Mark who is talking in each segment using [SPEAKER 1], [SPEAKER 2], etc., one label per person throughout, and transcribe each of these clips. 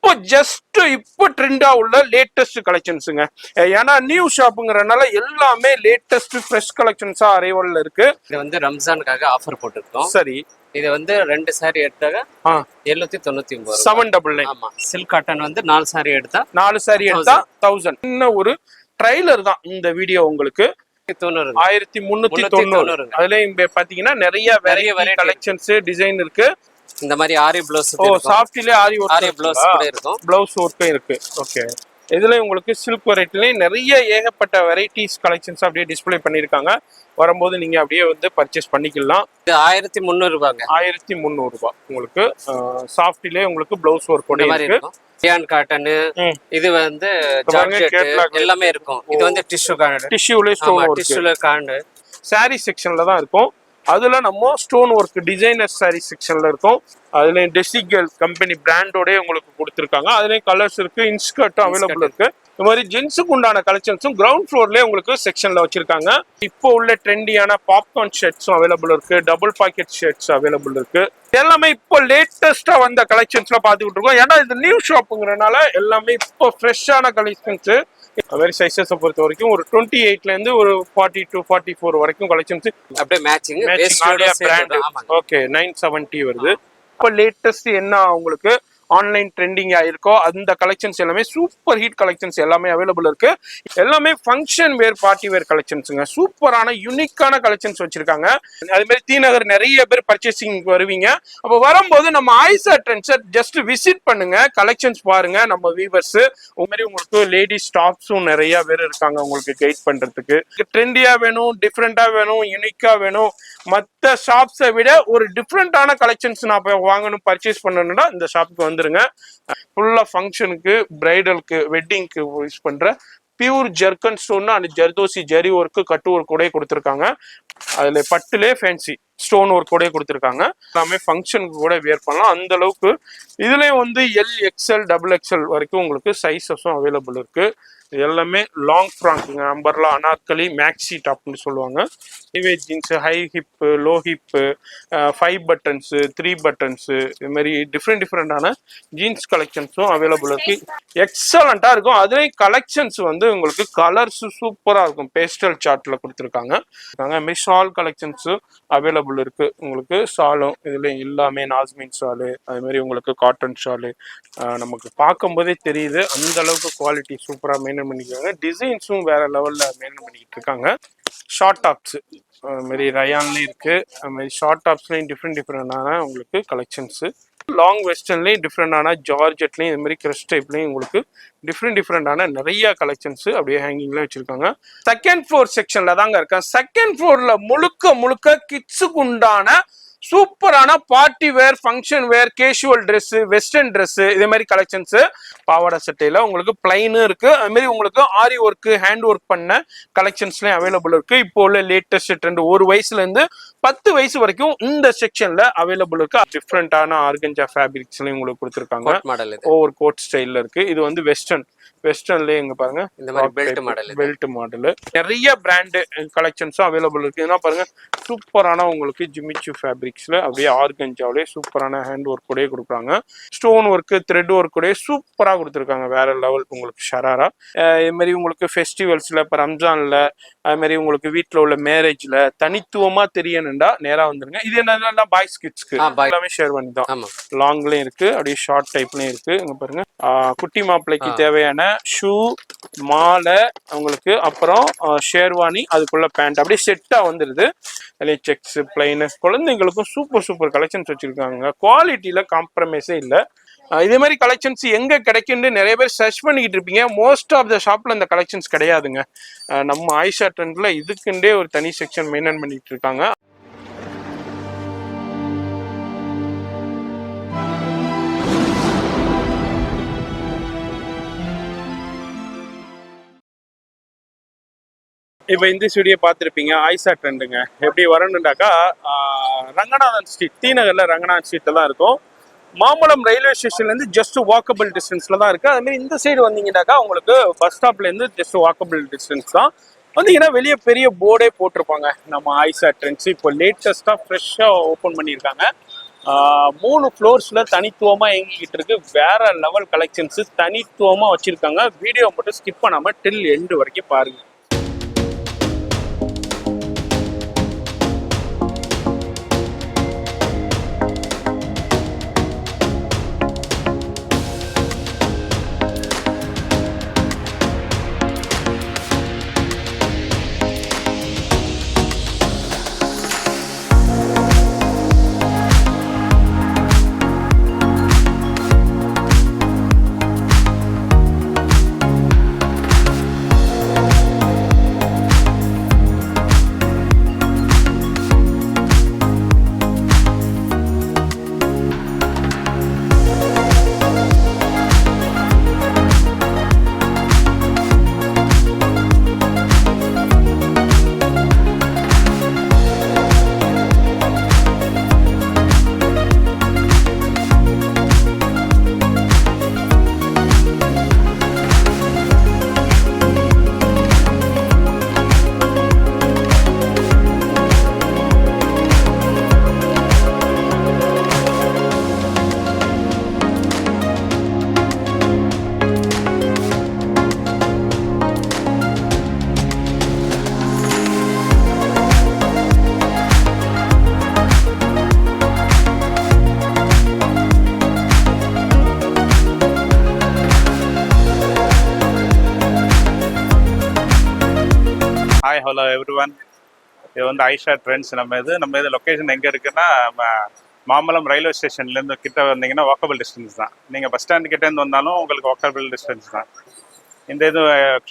[SPEAKER 1] இப்போ ஜஸ்ட் இப்போ ட்ரெண்டா உள்ள லேட்டஸ்ட் கலெக்ஷன்ஸுங்க. ஏன்னா நியூ ஷாப்புங்கிறனால எல்லாமே லேட்டஸ்ட் ஃப்ரெஷ் கலெக்ஷன்ஸா அரைவல்ல இருக்கு.
[SPEAKER 2] இது வந்து ரம்ஜானுக்காக ஆஃபர் போட்டுருக்கோம்.
[SPEAKER 1] சரி,
[SPEAKER 2] இது வந்து 2 சாரி எடுத்தாங்க 799.
[SPEAKER 1] 799.
[SPEAKER 2] ஆமா, சில்க் காட்டன் வந்து 4 சாரி எடுத்தா
[SPEAKER 1] 4 சாரி எடுத்தா 1000. இன்னும் ஒரு ட்ரைலர் தான் இந்த வீடியோ உங்களுக்கு 1390. அதுலயும் பாத்தீங்கன்னா நிறைய வெரைட்டி கலெக்ஷன்ஸ் டிசைன் இருக்கு.
[SPEAKER 2] இந்த மாதிரி ஆரி ப்ளவுஸ்,
[SPEAKER 1] சாஃப்ட்லயே ஆரி
[SPEAKER 2] ப்ளவுஸ் கூட இருக்கும்,
[SPEAKER 1] ப்ளவுஸ் ஒர்க்கும் இருக்கு. ஓகே, இதுல உங்களுக்கு சில்க் வெரைட்டிலயும் நிறைய ஏகப்பட்ட வெரைட்டிஸ் கலெக்ஷன்ஸ் அப்படியே டிஸ்பிளே பண்ணிருக்காங்க. வரும்போது நீங்க அப்படியே வந்து பர்ச்சேஸ் பண்ணிக்கலாம்.
[SPEAKER 2] இது 1300 ரூபாங்க.
[SPEAKER 1] 1300 ரூபாய் உங்களுக்கு சாஃப்ட்லயே உங்களுக்கு ப்ளவுஸ் ஒர்க் கூட இருக்கு.
[SPEAKER 2] டியான் காட்டன், இது வந்து ஜார்ஜெட் எல்லாமே இருக்கும். இது வந்து டிஷ்யூ கார்டு,
[SPEAKER 1] டிஷ்யூல ஸ்டோன் ஒர்க்,
[SPEAKER 2] டிஷ்யூல கார்டு
[SPEAKER 1] சாரி செக்ஷன்ல தான் இருக்கும். அதுல நம்ம ஸ்டோன் ஒர்க் டிசைனர் சாரி செக்ஷன்ல இருக்கும். அதுல டெசிகல் கம்பெனி பிராண்டோட உங்களுக்கு கொடுத்துருக்காங்க. அதுலயும் கலர்ஸ் இருக்கு, இன்ஸ்கர்ட்டும் அவைலபிள் இருக்கு. இந்த மாதிரி ஜென்ஸுக்கு உண்டான கலெக்ஷன்ஸும் கிரவுண்ட் ஃப்ளோர்லயே உங்களுக்கு செக்ஷன்ல வச்சிருக்காங்க. இப்போ உள்ள ட்ரெண்டியான பாப்கார்ன் ஷர்ட்ஸும் அவைலபிள் இருக்கு, டபுள் பாக்கெட் ஷர்ட்ஸ் அவைலபிள் இருக்கு. எல்லாமே இப்போ லேட்டஸ்டா வந்த கலெக்ஷன்ஸ்ல பாத்துக்கிட்டு இருக்கோம். ஏன்னா இது நியூ ஷாப்புங்கிறனால எல்லாமே இப்போ ஃப்ரெஷ்ஷான கலெக்ஷன்ஸ். வெரி சைஸஸ் பொறுத்த வரைக்கும் ஒரு 28ல இருந்து ஒரு 42 44 வரைக்கும் கலெக்ஷன்ஸ்
[SPEAKER 2] அப்படியே மேட்சிங்.
[SPEAKER 1] ஓகே, 970 வருது. இப்போ லேட்டஸ்ட் என்ன உங்களுக்கு ஆன்லைன் ட்ரெண்டிங் ஆயிருக்கோ அந்த கலெக்ஷன்ஸ் எல்லாமே சூப்பர் ஹீட் கலெக்ஷன்ஸ் எல்லாமே அவைலபிள் இருக்கு. எல்லாமே ஃபங்க்ஷன் வேர், பார்ட்டி வேர் கலெக்ஷன்ஸுங்க. சூப்பரான யூனிக்கான கலெக்ஷன்ஸ் வச்சிருக்காங்க. அதே மாதிரி தீநகர் நிறைய பேர் பர்ச்சேசிங் வருவீங்க. அப்போ வரும்போது நம்ம ஆயிஷா ட்ரெண்ட்ஸை ஜஸ்ட் விசிட் பண்ணுங்க, கலெக்ஷன்ஸ் பாருங்க. நம்ம வீவர்ஸ் மாதிரி உங்களுக்கு லேடிஸ் ஸ்டாஃப்ஸும் நிறைய பேர் இருக்காங்க உங்களுக்கு கைட் பண்றதுக்கு. ட்ரெண்டியா வேணும், டிஃப்ரெண்டா வேணும், யூனிக்கா வேணும், மற்ற ஷாப்ஸை விட ஒரு டிஃப்ரெண்டான கலெக்ஷன்ஸ் நான் வாங்கணும், பர்ச்சேஸ் பண்ணணும்னா இந்த ஷாப்புக்கு வந்துருங்க. ஃபுல்லா ஃபங்க்ஷனுக்கு, பிரைடலுக்கு, வெட்டிங்க்கு யூஸ் பண்ற pure ஜெர்கன் stone and zardozi zari work, cut work கூட கொடுத்துருக்காங்க. அதுல பட்டுலே ஃபேன்சி ஸ்டோன் ஒர்க் கூட கொடுத்துருக்காங்க. எல்லாமே ஃபங்க்ஷனுக்கு கூட வியர் பண்ணலாம் அந்த அளவுக்கு. இதுலயும் வந்து எல், எக்ஸ்எல், டபுள் எக்ஸ்எல் வரைக்கும் உங்களுக்கு சைஸஸும் அவைலபிள் இருக்கு. இது எல்லாமே லாங் ஃப்ராக்குங்க, அம்பர்லா, அனார்கலி, மேக்ஸி டாப்னு சொல்லுவாங்க. Heavy jeans, high hip, low hip, 5 buttons, 3 buttons, இது மாதிரி டிஃப்ரெண்டான ஜீன்ஸ் கலெக்ஷன்ஸும் அவைலபிள் இருக்கு. எக்ஸலண்டா இருக்கும். அதுலேயும் கலெக்ஷன்ஸ் வந்து உங்களுக்கு கலர்ஸ் சூப்பராக இருக்கும். பேஸ்டல் சார்ட்ல கொடுத்துருக்காங்க. அதுமாதிரி ஷால் கலெக்ஷன்ஸும் அவைலபிள் இருக்கு. உங்களுக்கு ஷாலும் இதுல எல்லாமே நாஸ்மின் ஷாலு, அது மாதிரி உங்களுக்கு காட்டன் ஷாலு நமக்கு பார்க்கும்போதே தெரியுது அந்த அளவுக்கு குவாலிட்டி சூப்பராக மெயின்டைன் பண்ணிக்கிறாங்க. டிசைன்ஸும் வேற லெவல்ல மெயின்டைன் பண்ணிட்டு இருக்காங்க. ஷார்ட் டாப்ஸ் அது மாதிரி ரயான்லயும் இருக்கு. அது மாதிரி ஷார்ட் டாப்ஸ்லயும் டிஃப்ரெண்டான உங்களுக்கு கலெக்ஷன்ஸ். லாங் வெஸ்டர்ன்லயும் டிஃப்ரெண்டான ஜார்ஜெட்லயும் இது மாதிரி கிரஷ் டைப்லயும் உங்களுக்கு டிஃப்ரெண்டான நிறைய கலெக்ஷன்ஸ் அப்படியே ஹேங்கிங்ல வச்சிருக்காங்க. செகண்ட் ஃப்ளோர் செக்ஷன்ல தாங்க இருக்கேன். செகண்ட் ஃப்ளோர்ல முழுக்க கிட்ஸுக்கு உண்டான சூப்பரான பார்ட்டி வேர், ஃபங்க்ஷன் வேர், கேஷுவல் ட்ரெஸ், வெஸ்டர்ன் ட்ரெஸ், இதே மாதிரி கலெக்ஷன்ஸ். பாவாடை சட்டையில உங்களுக்கு பிளைனும் இருக்கு. அது மாதிரி உங்களுக்கு ஆரி ஒர்க், ஹேண்ட் ஒர்க் பண்ண கலெக்ஷன்ஸ்லயும் அவைலபிள் இருக்கு. இப்போ உள்ள லேட்டஸ்ட் ட்ரெண்ட் 1 வயசுல இருந்து 10 வயசு வரைக்கும் இந்த செக்ஷன்ல அவைலபிள் இருக்கு. டிஃப்ரெண்டான ஆர்கன்ஜா ஃபேப்ரிக்ஸ்லயும் உங்களுக்கு கொடுத்துருக்காங்க. ஓவர் கோட் ஸ்டைல்ல இருக்கு. இது வந்து வெஸ்டர்ன்லயே இங்க பாருங்க, இந்த மாதிரி பெல்ட் மாடல் நிறைய பிராண்ட் கலெக்ஷன்ஸும் அவைலபிள் இருக்கு. இதெல்லாம் பாருங்க சூப்பரான உங்களுக்கு ஜிமிச்சு ஃபேப்ரிக்ஸ்ல அப்படியே ஆர்கன்ஜாவிலே சூப்பரான ஹேண்ட் ஒர்க் கூட கொடுக்குறாங்க. ஸ்டோன் ஒர்க், த்ரெட் ஒர்க் கூட சூப்பரா கொடுத்துருக்காங்க. வேற லெவல் உங்களுக்கு ஷராரா. இது மாதிரி உங்களுக்கு ஃபெஸ்டிவல்ஸ்ல, இப்போ ரம்ஜான்ல, அது மாதிரி உங்களுக்கு வீட்டுல உள்ள மேரேஜ்ல தனித்துவமா தெரியணும்டா நேரா வந்துருங்க. இது என்னன்னா பாய்ஸ் கிட்ஸ்க்கு எல்லாமே ஷேர்வானி தான். லாங்லயும் இருக்கு, அப்படியே ஷார்ட் டைப்லயும் இருக்கு. இங்க பாருங்க குட்டி மாப்பிள்ளைக்கு தேவையான ஷூ, மாலை உங்களுக்கு, அப்புறம் ஷேர்வானி, அதுக்குள்ள பேண்ட் அப்படியே செட்டா வந்துருது. அதுல செக்ஸ், பிளைன், குழந்தைங்களுக்கும் சூப்பர் கலெக்ஷன்ஸ் வச்சிருக்காங்க. குவாலிட்டியில காம்ப்ரமைஸே இல்லை. இதே மாதிரி கலெக்ஷன்ஸ் எங்க கிடைக்குன்னு நிறைய பேர் சர்ச் பண்ணிக்கிட்டு இருப்பீங்க. மோஸ்ட் ஆஃப் த ஷாப்ல இந்த கலெக்ஷன்ஸ் கிடையாதுங்க. நம்ம ஆயிஷா ட்ரெண்ட்ல இதுக்குண்டே ஒரு தனி செக்ஷன் மெயின்டைன் பண்ணிட்டு இருக்காங்க. இப்போ இந்த வீடியோ பார்த்துருப்பீங்க. ஆயிஷா ட்ரெண்டுங்க எப்படி வரணுண்டாக்கா ரங்கநாதன் ஸ்ட்ரீட், தீநகர்ல ரங்கநாதன் ஸ்ட்ரீட்ல தான் இருக்கும். மாம்பழம் ரயில்வே ஸ்டேஷன்லேருந்து ஜஸ்ட் வாக்கபிள் டிஸ்டன்ஸில் தான் இருக்குது. அதுமாரி இந்த சைடு வந்தீங்கன்னாக்கா உங்களுக்கு பஸ் ஸ்டாப்லேருந்து ஜஸ்ட் வாக்கபிள் டிஸ்டன்ஸ் தான். வந்தீங்கன்னா வெளியே பெரிய போர்டே போட்டிருப்பாங்க நம்ம ஆயிஷா ட்ரெண்ட்ஸ். இப்போ லேட்டஸ்ட்டாக ஃப்ரெஷ்ஷாக ஓப்பன் பண்ணியிருக்காங்க. 3 ஃப்ளோர்ஸ்ல தனித்துவமா இயங்கிக்கிட்டு இருக்கு. வேற லெவல் கலெக்ஷன்ஸ் தனித்துவமா வச்சிருக்காங்க. வீடியோ மட்டும் ஸ்கிப் பண்ணாம டில் எண்டு வரைக்கும் பாருங்க.
[SPEAKER 3] Hi hello every one. இது வந்து ஆயிஷா ட்ரெண்ட்ஸ். நம்ம இது லொக்கேஷன் எங்கே இருக்குன்னா, மாம்பலம் ரயில்வே ஸ்டேஷன்லேருந்து கிட்ட வந்தீங்கன்னா வாக்கபிள் டிஸ்டன்ஸ் தான். நீங்கள் பஸ் ஸ்டாண்ட் கிட்டேருந்து வந்தாலும் உங்களுக்கு வாக்கபிள் டிஸ்டன்ஸ் தான். இந்த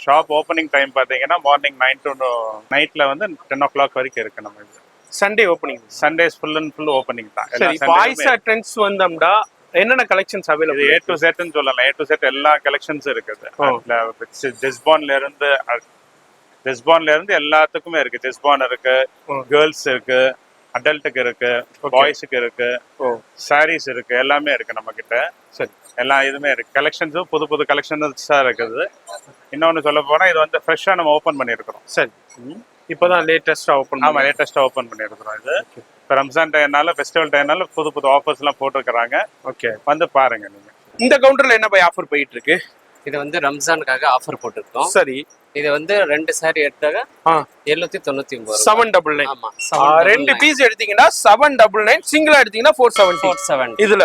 [SPEAKER 3] ஷாப் ஓப்பனிங் டைம் பார்த்தீங்கன்னா மார்னிங் 9 to நைட்டில் வந்து 10 o'clock வரைக்கும் இருக்குது. நம்ம இது
[SPEAKER 1] Sunday opening.
[SPEAKER 3] Sundays full and full opening தான்.
[SPEAKER 1] சரி, இப்போ ஆயிஷா ட்ரெண்ட்ஸ் வந்தோம்னா என்னென்ன கலெக்ஷன்ஸ் அவைலபிள்?
[SPEAKER 3] A to Zன்னு சொல்லலாம். A to Z எல்லா கலெக்ஷன்ஸும் இருக்குது. ஜெஸ்பான்ல இருந்து எல்லாத்துக்குமே இருக்கு. ஜெஸ்பான் இருக்கு, கேர்ள்ஸ் இருக்கு, அடல்ட்டுக்கு இருக்கு, பாய்ஸுக்கு இருக்கு, சாரீஸ் இருக்கு, எல்லாமே இருக்கு நம்ம கிட்ட.
[SPEAKER 1] சரி,
[SPEAKER 3] எல்லா இதுமே இருக்கு. கலெக்ஷன்ஸும் புது புது கலெக்ஷன்ஸா இருக்குது. இன்னொன்னு சொல்ல போனா இது வந்து ஃப்ரெஷ்ஷா நம்ம ஓப்பன் பண்ணிருக்கிறோம்.
[SPEAKER 1] சரி, இப்போதான் லேட்டஸ்டா ஓப்பன்.
[SPEAKER 3] ஆமா, லேட்டஸ்டா ஓப்பன் பண்ணிருக்கிறோம். இது இப்போ ரம்ஜான் டைம்னால, ஃபெஸ்டிவல் டைம்னால புது புது ஆஃபர்ஸ் எல்லாம் போட்டிருக்கிறாங்க.
[SPEAKER 1] ஓகே,
[SPEAKER 3] வந்து பாருங்க நீங்க.
[SPEAKER 1] இந்த கவுண்டர்ல என்ன போய் ஆஃபர் போயிட்டு இருக்கு?
[SPEAKER 2] இது வந்து ரம்ஜானுக்காக ஆஃபர் போட்டிருக்கோம்.
[SPEAKER 1] சரி,
[SPEAKER 2] இது வந்து 2 சாரி எடுத்தாங்க 799.
[SPEAKER 1] 799.
[SPEAKER 2] ஆமா,
[SPEAKER 1] 2 பீஸ் எடுத்தீங்கன்னா 799, சிங்கிளா எடுத்தீங்கன்னா 470. இதுல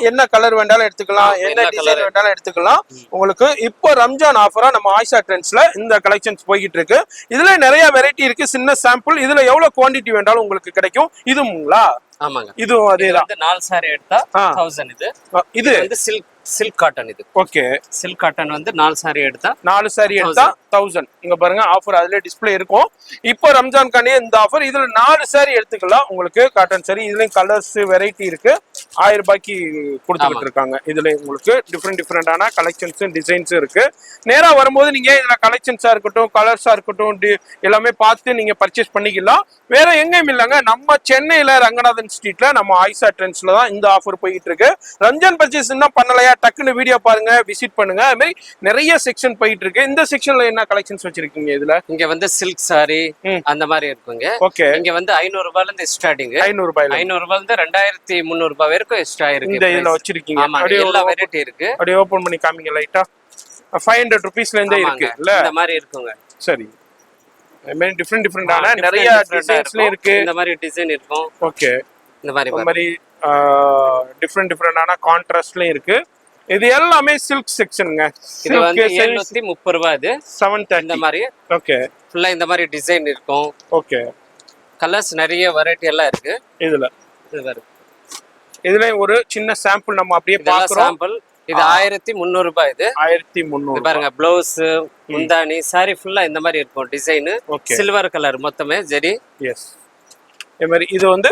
[SPEAKER 1] என்ன கலர் வேண்டாலும் எடுத்துக்கலாம், என்ன டிசைன் வேண்டாலும் எடுத்துக்கலாம். உங்களுக்கு இப்போ ரம்ஜான் ஆஃபரா நம்ம ஆயிஷா ட்ரெண்ட்ஸ்ல இந்த கலெக்ஷன்ஸ் போய்கிட்டு இருக்கு. இதுல நிறைய வெரைட்டி இருக்கு. சின்ன சாம்பிள். இதுல எவ்வளவு குவாண்டிட்டி வேண்டாலும் உங்களுக்கு கிடைக்கும். இதுங்களா?
[SPEAKER 2] ஆமாங்க,
[SPEAKER 1] இது அதேதான்.
[SPEAKER 2] 4 சாரி எடுத்தா 1000. இது வந்து சில்க் காட்டன். இது
[SPEAKER 1] ஓகே,
[SPEAKER 2] சில்க் காட்டன் வந்து 4 சாரி எடுத்தா
[SPEAKER 1] 1000. இங்க பாருங்க, ஆஃபர் அதுல டிஸ்ப்ளே இருக்கும். இப்போ ரம்ஜான்கானே இந்த ஆஃபர். இதுல 4 சாரி எடுத்துக்கலாம். உங்களுக்கு காட்டன் சாரி. இதுலயும் கலர்ஸ் வெரைட்டி இருக்கு. 1000 ரூபாய்க்கு கொடுத்துட்டு இருக்காங்க. இதுல உங்களுக்கு டிஃப்ரெண்டான கலெக்ஷன்ஸ் டிசைன்ஸ் இருக்கு. நேரா வரும்போது நீங்க இதுல கலெக்ஷன்ஸா இருக்கட்டும், கலர்ஸா இருக்கட்டும், எல்லாமே பார்த்து நீங்க பர்ச்சேஸ் பண்ணிக்கலாம். வேற எங்கேயும் இல்லைங்க, நம்ம சென்னையில ரங்கநாதன் ஸ்ட்ரீட்ல நம்ம ஆயிஷா ட்ரெண்ட்ஸ்ல தான் இந்த ஆஃபர் போயிட்டு இருக்கு. ரம்ஜான் பர்ச்சேஸ் இன்னும் பண்ணலையா, டக்குன்னு வீடியோ பாருங்க, விசிட் பண்ணுங்க. அது மாதிரி நிறைய செக்ஷன் போயிட்டு இருக்கு. இந்த செக்ஷன்ல என்ன கலெக்ஷன்ஸ் வச்சிருக்கீங்க? இதுல
[SPEAKER 2] இங்க வந்து சில்க் சாரி அந்த மாதிரி இருக்குங்க.
[SPEAKER 1] ஓகே,
[SPEAKER 2] இங்க வந்து 500 ரூபாயில இருந்து ஸ்டார்டிங்.
[SPEAKER 1] 500 ரூபாயில
[SPEAKER 2] இருந்து 2300 ரூபாய் வரைக்கும் எக்ஸ்ட்ரா இருக்கு.
[SPEAKER 1] இந்த இதுல வச்சிருக்கீங்க.
[SPEAKER 2] எல்லா வெரைட்டி இருக்கு.
[SPEAKER 1] அப்படியே ஓபன் பண்ணி காமிங்க லைட்டா. 500 ரூபீஸ்ல இருந்தே இருக்கு இல்ல? இந்த
[SPEAKER 2] மாதிரி இருக்குங்க.
[SPEAKER 1] சரி, I mean டிஃபரெண்டான நிறைய டிசைன்ஸ்ல இருக்கு.
[SPEAKER 2] இந்த மாதிரி டிசைன் இருக்கும்.
[SPEAKER 1] ஓகே,
[SPEAKER 2] இந்த மாதிரி
[SPEAKER 1] டிஃபரெண்டான கான்ட்ராஸ்ட்லயும் இருக்கு. இது எல்லாமே சில்க் செக்ஷனுங்க.
[SPEAKER 2] இது வந்து 730 ரூபாய். இது
[SPEAKER 1] 730.
[SPEAKER 2] இந்த மாதிரி
[SPEAKER 1] ஓகே,
[SPEAKER 2] ஃபுல்லா இந்த மாதிரி டிசைன் இருக்கும்.
[SPEAKER 1] ஓகே,
[SPEAKER 2] கலர்ஸ் நிறைய வெரைட்டி எல்லாம் இருக்கு.
[SPEAKER 1] இதுல ஒரு சின்ன சாம்பிள் நம்ம அப்படியே பார்க்கறோம்.
[SPEAKER 2] சாம்பிள் இது 1300 ரூபாய். இது
[SPEAKER 1] 1300.
[SPEAKER 2] பாருங்க, ப்ளவுஸ், முந்தானி, சாரி ஃபுல்லா இந்த மாதிரி இருக்கும் டிசைன். சில்வர் கலர் மொத்தமே ஜெரி.
[SPEAKER 1] எஸ், இந்த மாதிரி இது வந்து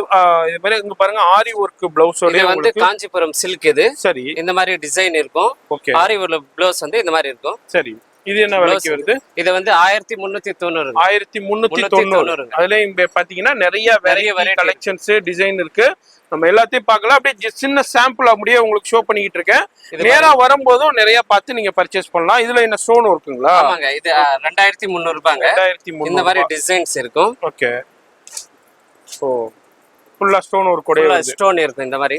[SPEAKER 1] இது மாதிரி இங்க பாருங்க, ஆரி வொர்க் ப்ளவுஸோட.
[SPEAKER 2] இது வந்து காஞ்சிபுரம் சில்க். இது
[SPEAKER 1] சரி, இந்த
[SPEAKER 2] மாதிரி டிசைன் இருக்கும்.
[SPEAKER 1] ஓகே,
[SPEAKER 2] ஆரி வொர்க் ப்ளவுஸ் வந்து இந்த மாதிரி இருக்கும்.
[SPEAKER 1] சரி, இது என்ன விலைக்கு வருது?
[SPEAKER 2] இது வந்து 1390.
[SPEAKER 1] 1390. அதுல இங்க பாத்தீங்கன்னா நிறைய வெரைட்டி கலெக்ஷன்ஸ் டிசைன் இருக்கு. நம்ம எல்லாத்தையும் பார்க்கலாம். அப்படியே சின்ன சாம்பிள் அப்படியே உங்களுக்கு ஷோ பண்ணிக்கிட்டு இருக்கேன். நேரா வரும்போதும் நிறைய பார்த்து நீங்க பர்ச்சேஸ் பண்ணலாம். இதுல என்ன ஸ்டோன் இருக்குங்களா?
[SPEAKER 2] ஆமாங்க, இது 2300 ரூபாங்க.
[SPEAKER 1] 2300.
[SPEAKER 2] இந்த மாதிரி டிசைன்ஸ் இருக்கும்.
[SPEAKER 1] ஓகே, ஓ ஃபுல்லா ஸ்டோன் ஒர்க் கூட வருது.
[SPEAKER 2] ஸ்டோன் இருக்கும் இந்த மாதிரி.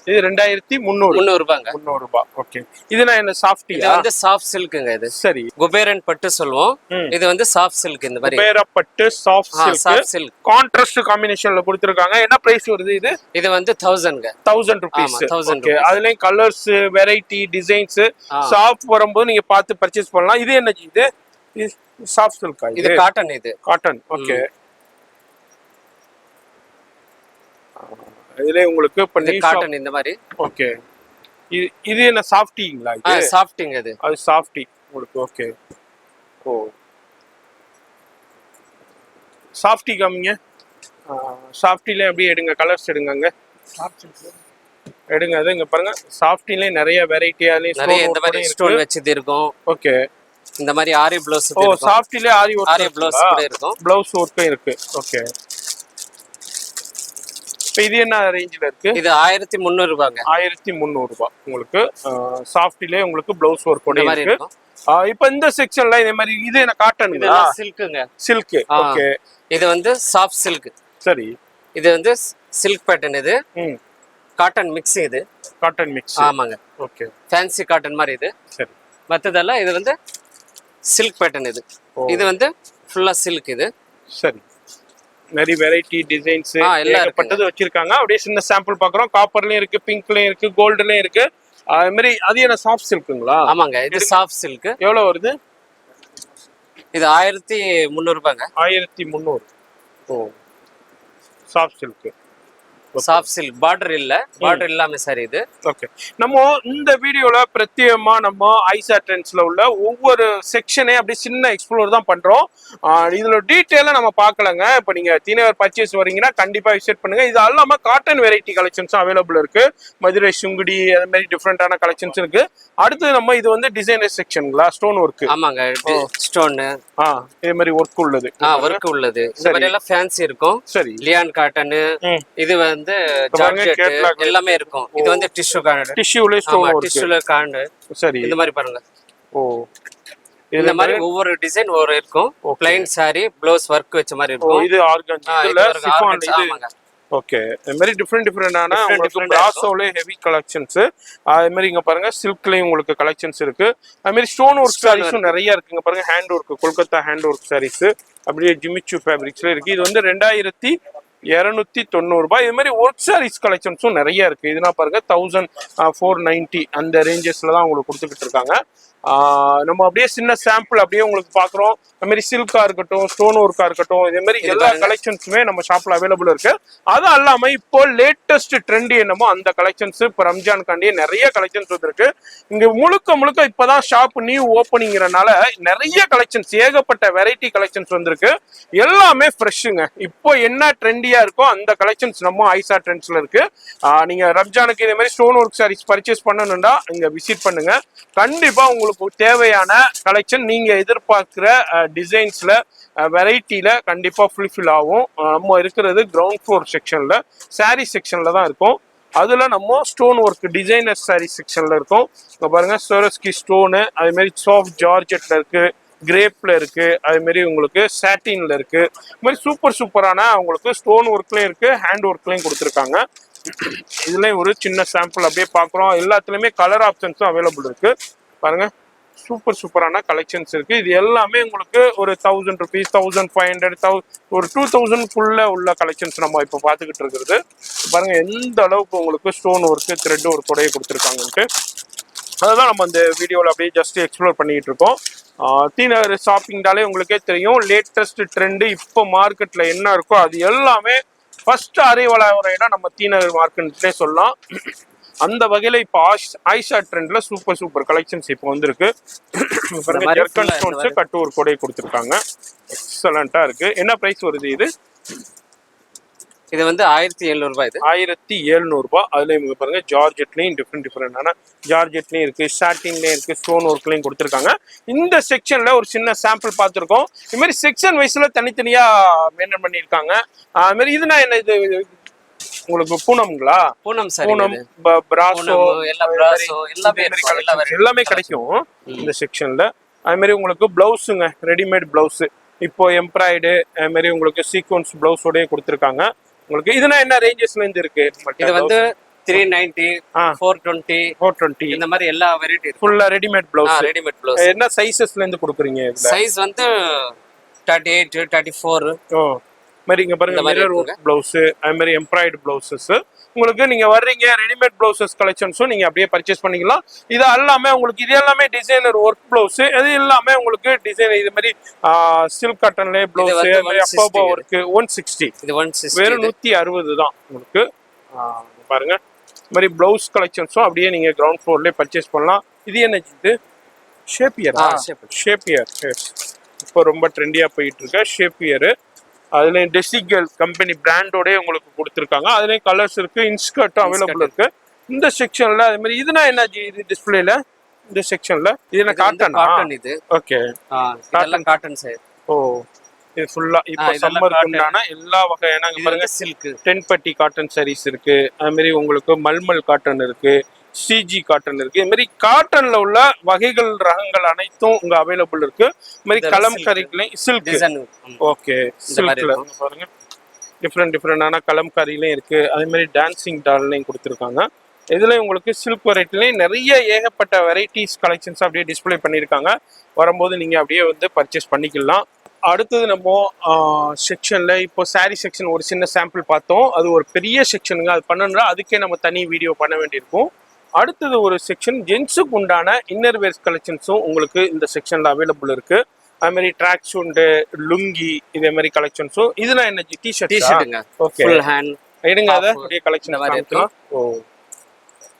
[SPEAKER 1] இது 2300
[SPEAKER 2] ரூபாங்க.
[SPEAKER 1] 300 ரூபாய். ஓகே. இதுனா என்ன சாஃப்டியா?
[SPEAKER 2] இது வந்து சாஃப்ட் சில்க்குங்க இது.
[SPEAKER 1] சரி.
[SPEAKER 2] குபேரன் பட்டு சொல்லுவோம். இது வந்து சாஃப்ட் சில்க் இந்த மாதிரி.
[SPEAKER 1] குபேர பட்டு சாஃப்ட் சில்க். கான்ட்ராஸ்ட் காம்பினேஷன்ல கொடுத்திருக்காங்க. என்ன பிரைஸ் வருது இது?
[SPEAKER 2] இது வந்து 1000ங்க.
[SPEAKER 1] 1000 ரூபீஸ்.
[SPEAKER 2] 1000.
[SPEAKER 1] ஓகே. அதுலயும் கலர்ஸ், வெரைட்டி, டிசைன்ஸ் ஷாப் வரும்போது நீங்க பார்த்து பர்ச்சேஸ் பண்ணலாம். இது என்ன இது? சாஃப்ட் சில்கா?
[SPEAKER 2] இது காட்டன். இது
[SPEAKER 1] காட்டன். ஓகே. இதுல உங்களுக்கு
[SPEAKER 2] காட்டன் இந்த மாதிரி.
[SPEAKER 1] ஓகே. இது என்ன சாஃப்டிங்களா? இது
[SPEAKER 2] சாஃப்டிங். அது
[SPEAKER 1] சாஃப்டி உங்களுக்கு. ஓகே. ஓ, சாஃப்டி காமிங்க. சாஃப்டில அப்படியே எடுங்க, கலர்ஸ் எடுங்கங்க. எடுங்க. அது இங்க பாருங்க, சாஃப்டில நிறைய வெரைட்டியால
[SPEAKER 2] நிறைய இந்த மாதிரி ஸ்டோன் வச்சது இருக்கும்.
[SPEAKER 1] ஓகே.
[SPEAKER 2] இந்த மாதிரி ஆரி ப்ளவுஸ்.
[SPEAKER 1] ஓ, சாஃப்டில ஆரி
[SPEAKER 2] ப்ளவுஸ் கூட இருக்கும்.
[SPEAKER 1] ப்ளவுஸ் ஒர்க்கும் இருக்கு. ஓகே. இப்போ இது என்ன ரேஞ்சில் இருக்கு?
[SPEAKER 2] இது 1300 ரூபாங்க.
[SPEAKER 1] 1300 ரூபாய் உங்களுக்கு. சாஃப்டிலே உங்களுக்கு ப்ளவுஸ் ஒர்க் கூட இருக்கு. இப்போ இந்த செக்ஷன்ல இதே மாதிரி இது என்ன காட்டனுங்களா?
[SPEAKER 2] சில்க்குங்க.
[SPEAKER 1] சில்க். ஓகே.
[SPEAKER 2] இது வந்து சாஃப்ட் சில்க்.
[SPEAKER 1] சரி.
[SPEAKER 2] இது வந்து சில்க் பேட்டர்ன். இது காட்டன் மிக்ஸ். இது
[SPEAKER 1] காட்டன் மிக்ஸ்.
[SPEAKER 2] ஆமாங்க.
[SPEAKER 1] ஓகே.
[SPEAKER 2] ஃபேன்சி காட்டன் மாதிரி இது.
[SPEAKER 1] சரி.
[SPEAKER 2] மத்ததெல்லாம் இது வந்து சில்க் பேட்டர்ன். இது வந்து ஃபுல்லா சில்க். இது
[SPEAKER 1] சரி. நிறைய வெரைட்டி டிசைன்ஸ் ஏகப்பட்டது வச்சிருக்காங்க. அப்படியே சின்ன சாம்பிள் பாக்குறோம். காப்பர்லயும் இருக்கு, பிங்க்லயும் இருக்கு, கோல்டுலயும் இருக்கு. அது மாதிரி அது என்ன சாஃப்ட் சில்க்குங்களா?
[SPEAKER 2] ஆமாங்க. இது சாஃப்ட் சில்க்.
[SPEAKER 1] எவ்வளவு வருது?
[SPEAKER 2] இது 1300 ரூபாங்க.
[SPEAKER 1] 1300. Oh, soft silk.
[SPEAKER 2] Soft silk. Border இல்ல, பார்டர் இல்லாம சாரி இது.
[SPEAKER 1] ஓகே. நம்ம இந்த வீடியோல பிரத்யேகமா நம்ம ஐசா ட்ரெண்ட்ஸ்ல உள்ள ஒவ்வொரு செக்ஷனே அப்படி சின்ன எக்ஸ்ப்ளோர் தான் பண்றோம். இதுல டீட்டெயிலா நம்ம பார்க்கலங்க. இப்போ நீங்க தீனவர் பர்ச்சேஸ் வரீங்கன்னா கண்டிப்பா விசிட் பண்ணுங்க. இது அல்லாம காட்டன் வெரைட்டி கலெக்ஷன்ஸும் அவைலபிள் இருக்கு. மதுரை சுங்குடி அது மாதிரி டிஃப்ரெண்டான கலெக்ஷன்ஸ் இருக்கு. அடுத்து நம்ம இது வந்து டிசைனர் செக்ஷன்ங்களா? Stone work.
[SPEAKER 2] ஆமாங்க. ஸ்டோன்
[SPEAKER 1] இதே மாதிரி ஒர்க் உள்ளது.
[SPEAKER 2] ஒர்க் உள்ளது. இந்த மாதிரி எல்லாம் ஃபேன்சி இருக்கும்.
[SPEAKER 1] சரி.
[SPEAKER 2] லியான் காட்டன். இது வந்து ஜார்ஜெட் எல்லாமே இருக்கும். இது வந்து டிஷ்யூ கார்டு.
[SPEAKER 1] டிஷ்யூல ஸ்டோன் ஒர்க்.
[SPEAKER 2] டிஷ்யூல கார்டு.
[SPEAKER 1] சரி.
[SPEAKER 2] இந்த மாதிரி பாருங்க.
[SPEAKER 1] ஓ,
[SPEAKER 2] இந்த மாதிரி ஒவ்வொரு டிசைன் ஒவ்வொரு இருக்கும். ப்ளைன் சாரி ப்ளவுஸ் வர்க் வச்ச மாதிரி இருக்கும்.
[SPEAKER 1] இது ஆர்கன்ஜா. இதுல சிஃபான். இது ஓகே. இந்த மாதிரி டிஃப்ரெண்டான உங்களுக்கு பிராசோல ஹெவி கலெக்ஷன்ஸ். அதே மாதிரி இங்க பாருங்க சில்க்லயும் உங்களுக்கு கலெக்ஷன்ஸ் இருக்கு. அதே மாதிரி ஸ்டோன் ஒர்க் சாரீஸும் நிறைய இருக்குங்க. பாருங்க hand work, Kolkata hand work saris அப்படியே ஜிமிச்சு ஃபேப்ரிக்ஸ்ல இருக்கு. இது வந்து 2290 ரூபாய். இது மாதிரி ஒர்க் சாரீஸ் கலெக்ஷன்ஸும் நிறைய இருக்கு. இதுனா பாருங்க 1490 அந்த ரேஞ்சஸ்ல தான் உங்களுக்கு கொடுத்துக்கிட்டு இருக்காங்க. நம்ம அப்படியே சின்ன சாம்பிள் அப்படியே உங்களுக்கு பாக்குறோம். அது மாதிரி சில்கா இருக்கட்டும், ஸ்டோன் ஒர்க்கா இருக்கட்டும், இதே மாதிரி எல்லா கலெக்ஷன்ஸுமே நம்ம ஷாப்ல அவைலபிள் இருக்கு. அது அல்லாம இப்போ லேட்டஸ்ட் ட்ரெண்ட் என்னமோ அந்த கலெக்ஷன்ஸ் இப்போ ரம்ஜான்காண்டி நிறைய கலெக்ஷன்ஸ் வந்துருக்கு. இங்க முழுக்க இப்பதான் ஷாப் நியூ ஓப்பனிங்கிறனால நிறைய கலெக்ஷன்ஸ், ஏகப்பட்ட வெரைட்டி கலெக்ஷன்ஸ் வந்திருக்கு. எல்லாமே ஃப்ரெஷ்ஷுங்க. இப்போ என்ன ட்ரெண்டியா இருக்கோ அந்த கலெக்ஷன்ஸ் நம்ம ஐசா ட்ரெண்ட்ஸ்ல இருக்கு. நீங்க ரம்ஜானுக்கு இதே மாதிரி ஸ்டோன் ஒர்க் சாரீஸ் பர்ச்சேஸ் பண்ணணும்னா இங்க விசிட் பண்ணுங்க. கண்டிப்பா உங்களுக்கு தேவையான கலெக்ஷன் நீங்க எதிர்பார்க்கிற டிசைன்ஸ்ல வெரைட்டில கண்டிப்பா ஃபுல்ஃபில் ஆகும். நம்ம இருக்கிறது கிரவுண்ட் ஃப்ளோர் செக்ஷன்ல, சாரீ செக்ஷன்ல தான் இருக்கும். அதுல நம்ம ஸ்டோன் ஒர்க் டிசைனர் சாரீ செக்ஷன்ல இருக்கும். இங்க பாருங்க சோரஸ்கி ஸ்டோனு, அதே மாதிரி சாஃப்ட் ஜார்ஜெட்ல இருக்கு, கிரேப்ல இருக்கு, அதே மாதிரி உங்களுக்கு சாட்டின்ல இருக்கு. இது மாதிரி சூப்பரான உங்களுக்கு ஸ்டோன் ஒர்க்லயும் இருக்கு, ஹேண்ட் ஒர்க்லயும் கொடுத்துருக்காங்க. இதுலயும் ஒரு சின்ன சாம்பிள் அப்படியே பாக்குறோம். எல்லாத்துலயுமே கலர் ஆப்ஷன்ஸும் அவைலபிள் இருக்கு. பாருங்க சூப்பரான கலெக்ஷன்ஸ் இருக்கு. இது எல்லாமே உங்களுக்கு ஒரு 1000 rupees, 1500, ஒரு 2000 உள்ள கலெக்ஷன்ஸ் நம்ம இப்போ பார்த்துக்கிட்டு இருக்கிறது. பாருங்க எந்த அளவுக்கு உங்களுக்கு ஸ்டோன் ஒர்க்கு, த்ரெட் ஒர்க்கோடய கொடுத்துருக்காங்கன்ட்டு. அதுதான் நம்ம இந்த வீடியோவில் அப்படியே ஜஸ்ட் எக்ஸ்ப்ளோர் பண்ணிக்கிட்டு இருக்கோம். தீநகர் ஷாப்பிங்னாலே உங்களுக்கே தெரியும், லேட்டஸ்ட் ட்ரெண்டு இப்போ மார்க்கெட்டில் என்ன இருக்கோ அது எல்லாமே ஃபர்ஸ்ட் அரைவல் ஆகிற இடம் நம்ம தீநகர் மார்க்கெட்னே சொல்லலாம். அந்த வகையில இப்போ ஐஷா ட்ரெண்ட்ல சூப்பர் கலெக்ஷன்ஸ் இப்போ வந்திருக்கு. ஜெர்கன் ஸ்டோன்ஸ் கட் ஒர்க் கூட கொடுத்துருக்காங்க. எக்ஸலண்டா இருக்கு. என்ன பிரைஸ் வருது இது?
[SPEAKER 2] இது வந்து 1700 ரூபாய். இது
[SPEAKER 1] 1700 ரூபாய். அதுல இவங்க பாருங்க ஜார்ஜெட்லயும் டிஃப்ரெண்டான ஜார்ஜெட்லயும் இருக்கு, சாட்டின்லயும் இருக்கு, ஸ்டோன் ஒர்க்லயும் கொடுத்துருக்காங்க. இந்த செக்ஷன்ல ஒரு சின்ன சாம்பிள் பார்த்துருக்கோம். இது மாதிரி செக்ஷன் வைஸ்ல தனித்தனியா மெயின்டைன் பண்ணியிருக்காங்க. அது மாதிரி இதுனா என்ன, இது உங்களுக்கு பூனம்ங்களா?
[SPEAKER 2] பூனம் சாரி,
[SPEAKER 1] பூனம், பிராசோ எல்லாமே கிடைக்கும் இந்த செக்ஷன்ல. அது மாதிரி உங்களுக்கு பிளவுஸுங்க, ரெடிமேட் பிளவுஸ் இப்போ எம்ப்ராய்டு, அது மாதிரி உங்களுக்கு சீக்வன்ஸ் பிளவுஸோடய கொடுத்துருக்காங்க. உங்களுக்கு இதுனா என்ன ரேஞ்சஸ்ல இருந்து இருக்கு
[SPEAKER 2] இது வந்து 390 420
[SPEAKER 1] 420
[SPEAKER 2] இந்த மாதிரி எல்லா வெரைட்டி இருக்கு.
[SPEAKER 1] ஃபுல்லா ரெடிமேட் ப்ளவுஸ்.
[SPEAKER 2] Readymade blouse.
[SPEAKER 1] என்ன சைஸஸ்ல இருந்து கொடுக்குறீங்க இதுல?
[SPEAKER 2] சைஸ் வந்து 38 34.
[SPEAKER 1] ஓ மாதிரி இங்க பாருங்க மிரர் ஒர்க் ப்ளவுஸ், அது மாதிரி எம்ப்ராய்டு ப்ளவுசஸ். உங்களுக்கு நீங்க வர்றீங்க ரெடிமேட் ப்ளவுசஸ் கலெக்ஷன்ஸும் நீங்க அப்படியே பர்ச்சேஸ் பண்ணிக்கலாம். இது எல்லாமே உங்களுக்கு இது எல்லாமே டிசைனர் ஒர்க் ப்ளவுஸ், இது எல்லாமே உங்களுக்கு டிசைன் இது மாதிரி சில்க் காட்டன்ல ப்ளவுஸ் அப்பா ஒர்க் 160.
[SPEAKER 2] இது 160
[SPEAKER 1] வெறும் 160 தான் உங்களுக்கு. பாருங்க இந்த மாதிரி ப்ளவுஸ் கலெக்ஷன்ஸும் அப்படியே நீங்க கிரவுண்ட் ஃப்ளோர்லயே பர்ச்சேஸ் பண்ணலாம். இது என்ன இது? ஷேப்பியர். ஷேப்பியர் இப்போ ரொம்ப ட்ரெண்டியா போயிட்டு இருக்க ஷேப்பியர். அதுலயும் டெசிகல் கம்பெனி பிராண்டோடய உங்களுக்கு கொடுத்துருக்காங்க. அதுலயும் கலர்ஸ் இருக்கு, இன்ஸ்கர்ட்டும் அவைலபிள் இருக்கு இந்த செக்ஷன்ல. அது மாதிரி இதுனா என்ன இது டிஸ்பிளேல இந்த செக்ஷன்ல? இது என்ன காட்டன்?
[SPEAKER 2] காட்டன் இது.
[SPEAKER 1] ஓகே,
[SPEAKER 2] இதெல்லாம் காட்டன் சார்.
[SPEAKER 1] ஓ இது ஃபுல்லா இப்போ சம்மருக்கு உண்டான எல்லா வகையான பாருங்க
[SPEAKER 2] சில்க்
[SPEAKER 1] 10 பட்டி காட்டன் சாரீஸ் இருக்கு. அது மாதிரி உங்களுக்கு மல்மல் காட்டன் இருக்கு, சிஜி காட்டன் இருக்கு. இது மாதிரி காட்டன்ல உள்ள வகைகள் ரகங்கள் அனைத்தும் உங்க அவைலபிள் இருக்கு. இது மாதிரி கலம்காரிலையும் சில்க். ஓகே, சில்க்ல பாருங்க டிஃப்ரெண்டான கலம்காரிலையும் இருக்கு. அதே மாதிரி டான்சிங் டால்லையும் கொடுத்துருக்காங்க. இதுல உங்களுக்கு சில்க் வெரைட்டிலையும் நிறைய ஏகப்பட்ட வெரைட்டிஸ் கலெக்ஷன்ஸ் அப்படியே டிஸ்பிளே பண்ணியிருக்காங்க. வரும்போது நீங்க அப்படியே வந்து பர்ச்சேஸ் பண்ணிக்கலாம். அடுத்தது நம்ம செக்ஷன்ல இப்போ சாரீ செக்ஷன் ஒரு சின்ன சாம்பிள் பார்த்தோம். அது ஒரு பெரிய செக்ஷனுங்க. அது பண்ணணும்னா அதுக்கே நம்ம தனி வீடியோ பண்ண வேண்டியிருக்கும். அடுத்தது ஒரு செக்ஷன் ஜென்ஸுக்கு உண்டான இன்னர் வேர்ஸ் கலெக்ஷன்ஸும் உங்களுக்கு இந்த செக்ஷன்ல அவைலபிள் இருக்கு. அது மாதிரி ட்ராக் ஷூண்டு, லுங்கி இதே மாதிரி கலெக்ஷன்ஸும். இதெல்லாம் என்ன டிஷர்ட்டுங்க? ஓகே, ஃபுல் ஹேண்ட் எடுங்க. அதை அப்படியே கலெக்ஷன் காமிக்கலாம். ஓ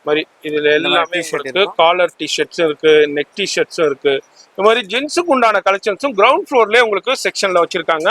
[SPEAKER 1] மாதிரி இதுல எல்லாமே இருக்கு. காலர் டிஷர்ட்ஸும் இருக்கு, நெக் டிஷர்ட்ஸும் இருக்கு. இந்த மாதிரி ஜென்ஸுக்கு உண்டான கலெக்ஷன்ஸும் கிரவுண்ட் ஃப்ளோர்லயே உங்களுக்கு செக்ஷன்ல வச்சிருக்காங்க.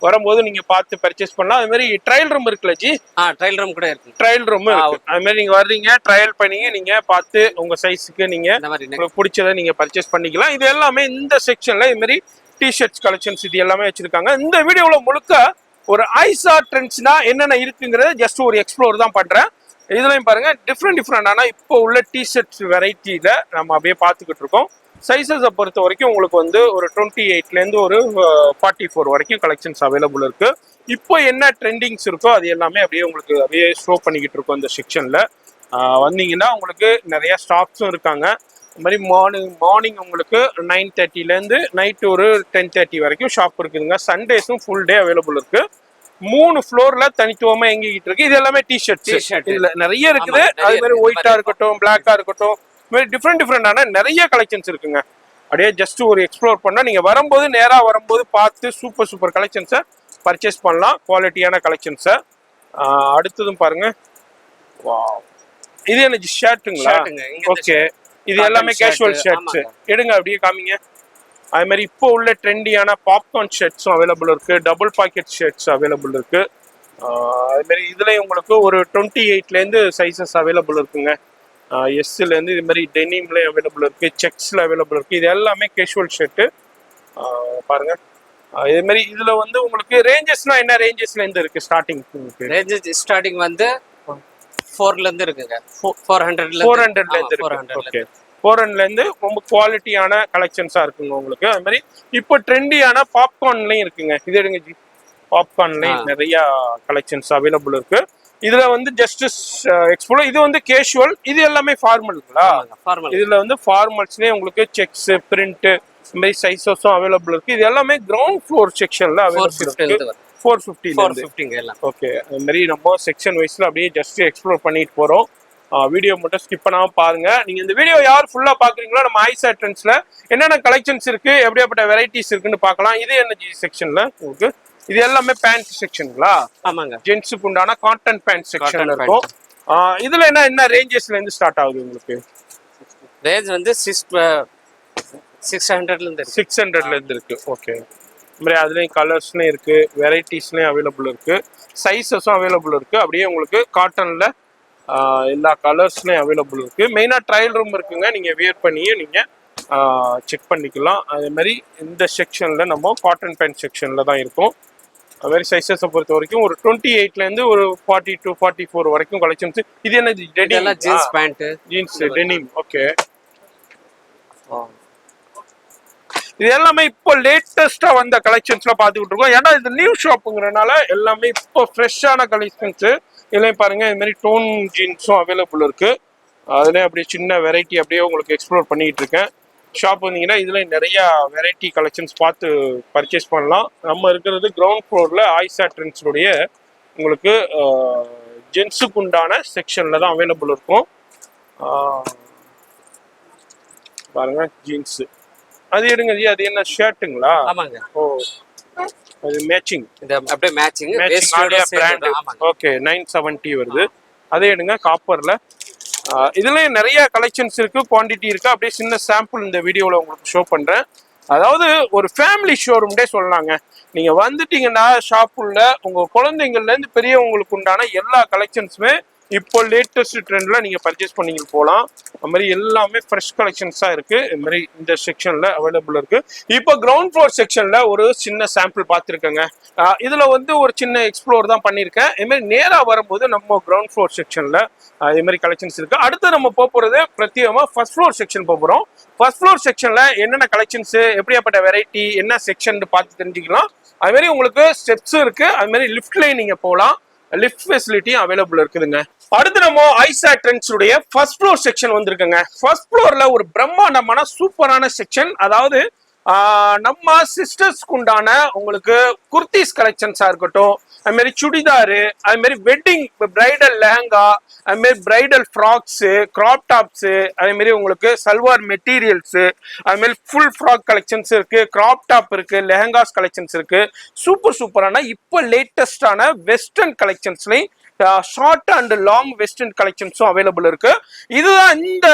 [SPEAKER 1] வரும்போது நீங்க பார்த்து பர்ச்சேஸ் பண்ணலாம். அது மாதிரி ட்ரையல் ரூம் இருக்குல்ல ஜி?
[SPEAKER 2] ட்ரையல் ரூம் கூட இருக்கு.
[SPEAKER 1] ட்ரையல் ரூம் இருக்கு. அது மாதிரி நீங்க வர்றீங்க, ட்ரையல் பண்ணி நீங்க பார்த்து உங்க சைஸுக்கு நீங்க உங்களுக்கு பிடிச்சதை நீங்க பர்ச்சேஸ் பண்ணிக்கலாம். இது எல்லாமே இந்த செக்ஷன்ல இது மாதிரி டிஷர்ட்ஸ் கலெக்ஷன்ஸ் இது எல்லாமே வச்சிருக்காங்க. இந்த வீடியோல முழுக்க ஒரு ஐசா ட்ரெண்ட்ஸ்னா என்னென்ன இருக்குங்கிறத ஜஸ்ட் ஒரு எக்ஸ்ப்ளோர் தான் பண்றேன். இதுலயும் பாருங்க டிஃப்ரெண்டான இப்போ உள்ள டிஷர்ட்ஸ் வெரைட்டியில நம்ம அப்படியே பார்த்துக்கிட்டு இருக்கோம். சைஸஸை பொறுத்த வரைக்கும் உங்களுக்கு வந்து ஒரு 28லேருந்து ஒரு 44 வரைக்கும் கலெக்ஷன்ஸ் அவைலபிள் இருக்கு. இப்போ என்ன ட்ரெண்டிங்ஸ் இருக்கோ அது எல்லாமே அப்படியே உங்களுக்கு அப்படியே ஷோ பண்ணிக்கிட்டு இருக்கோம் இந்த செக்ஷன்ல. வந்தீங்கன்னா உங்களுக்கு நிறைய ஸ்டாக்ஸும் இருக்காங்க. அது மாதிரி மார்னிங் உங்களுக்கு 9:30லேருந்து நைட்டு ஒரு 10:30 வரைக்கும் ஷாப் இருக்குதுங்க. சண்டேஸும் ஃபுல் டே அவைலபிள் இருக்கு. 3 ஃப்ளோர்ல தனித்துவமா எங்கிட்டு இருக்கு. இது எல்லாமே டிஷர்ட்ஸ் இதுல நிறைய இருக்குது. அது மாதிரி ஒயிட்டா இருக்கட்டும், பிளாக்கா இருக்கட்டும், டிஃப்ரெண்டான நிறைய கலெக்ஷன்ஸ் இருக்குங்க. அப்படியே ஜஸ்ட் ஒரு எக்ஸ்ப்ளோர் பண்ணா நீங்க வரும்போது நேரா வரும்போது பார்த்து சூப்பர் கலெக்ஷன்ஸை பர்ச்சேஸ் பண்ணலாம், குவாலிட்டியான கலெக்ஷன்ஸை. அடுத்ததும் பாருங்க, இது என்ன ஷர்ட்டுங்களா? ஓகே, இது எல்லாமே கேஷுவல் ஷர்ட்ஸ். எடுங்க அப்படியே காமிங்க. அது மாதிரி இப்போ உள்ள ட்ரெண்டியான பாப்கார்ன் ஷர்ட்ஸும் அவைலபிள் இருக்கு, டபுள் பாக்கெட் ஷர்ட்ஸ் அவைலபிள் இருக்கு. அது மாதிரி இதுல உங்களுக்கு ஒரு 28லேருந்து சைஸஸ் அவைலபிள் இருக்குங்க. எஸ்லேருந்து இது மாதிரி டெனிம்லேயும் அவைலபிள் இருக்கு, செக்ஸ்ல அவைலபிள் இருக்கு. இது எல்லாமே கேஷுவல் ஷர்ட்டு பாருங்க. இது மாதிரி இதுல வந்து உங்களுக்கு ரேஞ்சஸ்னா என்ன ரேஞ்சஸ்ல இருந்து இருக்கு ஸ்டார்டிங்?
[SPEAKER 2] ரேஞ்சஸ் ஸ்டார்டிங் வந்து 4ல இருந்து இருக்குங்க. 400ல இருந்து இருக்கு. ஓகே,
[SPEAKER 1] 400ல இருந்து ரொம்ப குவாலிட்டியான கலெக்ஷன்ஸா இருக்குங்க உங்களுக்கு. அது மாதிரி இப்போ ட்ரெண்டியான பாப்கார்ன்லயும் இருக்குங்க. இது எடுங்க ஜி, பாப்கார்ன்லயும் நிறைய கலெக்ஷன்ஸ் அவைலபிள் இருக்கு. இதுல வந்து ஜஸ்ட் எக்ஸ்ப்ளோர். இது வந்து கேஷுவல், இது எல்லாமே ஃபார்மலுங்களா? இதுல வந்து ஃபார்மல்ஸ்லயே உங்களுக்கு செக்ஸ், பிரிண்ட் இந்த மாதிரி சைஸஸும் அவைலபிள் இருக்கு. இது எல்லாமே கிரவுண்ட் ஃப்ளோர் செக்ஷன்ல அவைலபிள் இருக்கு. 450 எல்லாம். ஓகே, அது மாதிரி நம்ம செக்ஷன் வைஸ்ல அப்படியே ஜஸ்ட் எக்ஸ்ப்ளோர் பண்ணிட்டு போறோம். வீடியோ மட்டும் ஸ்கிப் பண்ணாம பாருங்க. நீங்க இந்த வீடியோ யார் ஃபுல்லா பாக்குறீங்களோ நம்ம ஐசா ட்ரெண்ட்ஸ்ல என்னென்ன கலெக்ஷன்ஸ் இருக்கு, எப்படியாப்பட்ட வெரைட்டிஸ் இருக்குன்னு பார்க்கலாம். இது என்ன செக்ஷன்ல உங்களுக்கு? இது எல்லாமே பேண்ட் செக்ஷனுங்களா?
[SPEAKER 2] ஆமாங்க,
[SPEAKER 1] ஜென்ஸுக்கு உண்டான காட்டன் பேண்ட் செக்ஷன் இருக்கும். இதுல என்ன ரேஞ்சஸ்ல இருந்து ஸ்டார்ட் ஆகுது உங்களுக்கு?
[SPEAKER 2] ரேஞ்ச் வந்து 600ல
[SPEAKER 1] இருந்து இருக்கு. ஓகே, மாதிரி அதுலயும் கலர்ஸ்லயும் இருக்கு, வெரைட்டிஸ்லயும் அவைலபிள் இருக்கு, சைஸஸும் அவைலபிள் இருக்கு. அப்படியே உங்களுக்கு காட்டன்ல எல்லா கலர்ஸ்லயும் அவைலபிள் இருக்கு. மெயினா ட்ரையல் ரூம் இருக்குங்க, நீங்க வியர் பண்ணியே நீங்க செக் பண்ணிக்கலாம். அதே மாதிரி இந்த செக்ஷன்ல நம்ம காட்டன் பேண்ட் செக்ஷன்ல தான் இருக்கும். அது மாதிரி சைஸஸை பொறுத்த வரைக்கும் ஒரு 28லேருந்து ஒரு 42 44 வரைக்கும் கலெக்ஷன்ஸ். இது என்ன
[SPEAKER 2] jeans pant?
[SPEAKER 1] Jeans denim. Okay, இது எல்லாமே இப்போ லேட்டஸ்டா வந்த கலெக்ஷன்ஸ்ல பாத்துக்கிட்டு இருக்கோம். ஏன்னா இது நியூ ஷாப்புங்கிறனால எல்லாமே இப்போ ஃப்ரெஷ்ஷான கலெக்ஷன்ஸ். இதுலயும் பாருங்க இந்த மாதிரி டோன் ஜீன்ஸும் அவைலபிள் இருக்கு. அதுலேயே அப்படியே சின்ன வெரைட்டி அப்படியே உங்களுக்கு எக்ஸ்ப்ளோர் பண்ணிட்டு இருக்கேன். ஷாப் வந்தீங்கன்னா இதுல நிறைய வெரைட்டி கலெக்ஷன்ஸ் பார்த்து பர்ச்சேஸ் பண்ணலாம். நம்ம இருக்கிறது கிரவுண்ட் ஃப்ளோர்ல ஆயிஷா ட்ரெண்ட்ஸுடைய உங்களுக்கு ஜென்ஸுக்கு உண்டான செக்ஷன்ல தான் அவைலபிள் இருக்கும். பாருங்க ஜீன்ஸ் அது எடுங்க ஜி. அது என்ன ஷர்ட்டுங்களா?
[SPEAKER 2] ஆமாங்க.
[SPEAKER 1] ஓ அது மேட்சிங்.
[SPEAKER 2] இது அப்படியே மேட்சிங்
[SPEAKER 1] பிராண்ட். ஓகே 970 வருது. அதே எடுங்க காப்பர்ல. இதுலயும் நிறைய கலெக்ஷன்ஸ் இருக்கு, குவாண்டிட்டி இருக்கு. அப்படியே சின்ன சாம்பிள் இந்த வீடியோல உங்களுக்கு ஷோ பண்றேன். அதாவது ஒரு ஃபேமிலி ஷோரூம்டே சொல்லலாங்க. நீங்க வந்துட்டீங்கன்னா ஷாப்புள்ள உங்க குழந்தைங்கள்ல இருந்து பெரியவங்களுக்கு உண்டான எல்லா கலெக்ஷன்ஸுமே இப்போ லேட்டஸ்ட் ட்ரெண்ட்ல நீங்க பர்ச்சேஸ் பண்ணிட்டு போகலாம். அது மாதிரி எல்லாமே ஃப்ரெஷ் கலெக்ஷன்ஸா இருக்கு. இது மாதிரி இந்த செக்ஷன்ல அவைலபிள் இருக்கு. இப்போ கிரவுண்ட் ஃப்ளோர் செக்ஷன்ல ஒரு சின்ன சாம்பிள் பார்த்துருக்கேங்க. இதுல வந்து ஒரு சின்ன எக்ஸ்ப்ளோர் தான் பண்ணியிருக்கேன். இது மாதிரி நேரா வரும்போது நம்ம கிரவுண்ட் ஃப்ளோர் செக்ஷன்ல இது மாதிரி கலெக்ஷன்ஸ் இருக்கு. அடுத்து நம்ம போறது பிரத்யேகமா ஃபர்ஸ்ட் ஃப்ளோர் செக்ஷன் போறோம். ஃபர்ஸ்ட் ஃப்ளோர் செக்ஷன்ல என்னென்ன கலெக்ஷன்ஸ், எப்படியாப்பட்ட வெரைட்டி, என்ன செக்ஷன் பார்த்து தெரிஞ்சுக்கலாம். அது மாதிரி உங்களுக்கு ஸ்டெப்ஸ் இருக்கு. அது மாதிரி லிஃப்ட்லயும் நீங்க போகலாம். லிஃப்ட் ஃபெசிலிட்டியும் அவைலபிள் இருக்குதுங்க. அடுத்து நம்ம ஆயிஷா ட்ரெண்ட்ஸ் உடைய ஃபர்ஸ்ட் ஃப்ளோர் செக்ஷன் வந்திருக்குங்க. ஃபர்ஸ்ட் ஃப்ளோர்ல ஒரு பிரம்மாண்டமான சூப்பரான செக்ஷன். அதாவது நம்ம சிஸ்டர்ஸ்க்கு உண்டான உங்களுக்கு குர்த்திஸ் கலெக்ஷன்ஸா இருக்கட்டும், அது மாதிரி சுடிதாரு, அது மாதிரி வெட்டிங் பிரைடல் லெஹங்கா, அது மாதிரி பிரைடல் ஃப்ராக்ஸு, கிராப் டாப்ஸு, அதே மாதிரி உங்களுக்கு சல்வார் மெட்டீரியல்ஸு, அது மாதிரி ஃபுல் ஃப்ராக் கலெக்ஷன்ஸ் இருக்கு, கிராப் டாப் இருக்கு, லெஹங்காஸ் கலெக்ஷன்ஸ் இருக்கு. சூப்பரான இப்போ லேட்டஸ்டான வெஸ்டர்ன் கலெக்ஷன்ஸ்லையும் ஷார்ட் அண்ட் லாங் வெஸ்டர்ன் கலெக்ஷன்ஸும் அவைலபிள் இருக்கு. இதுதான் இந்த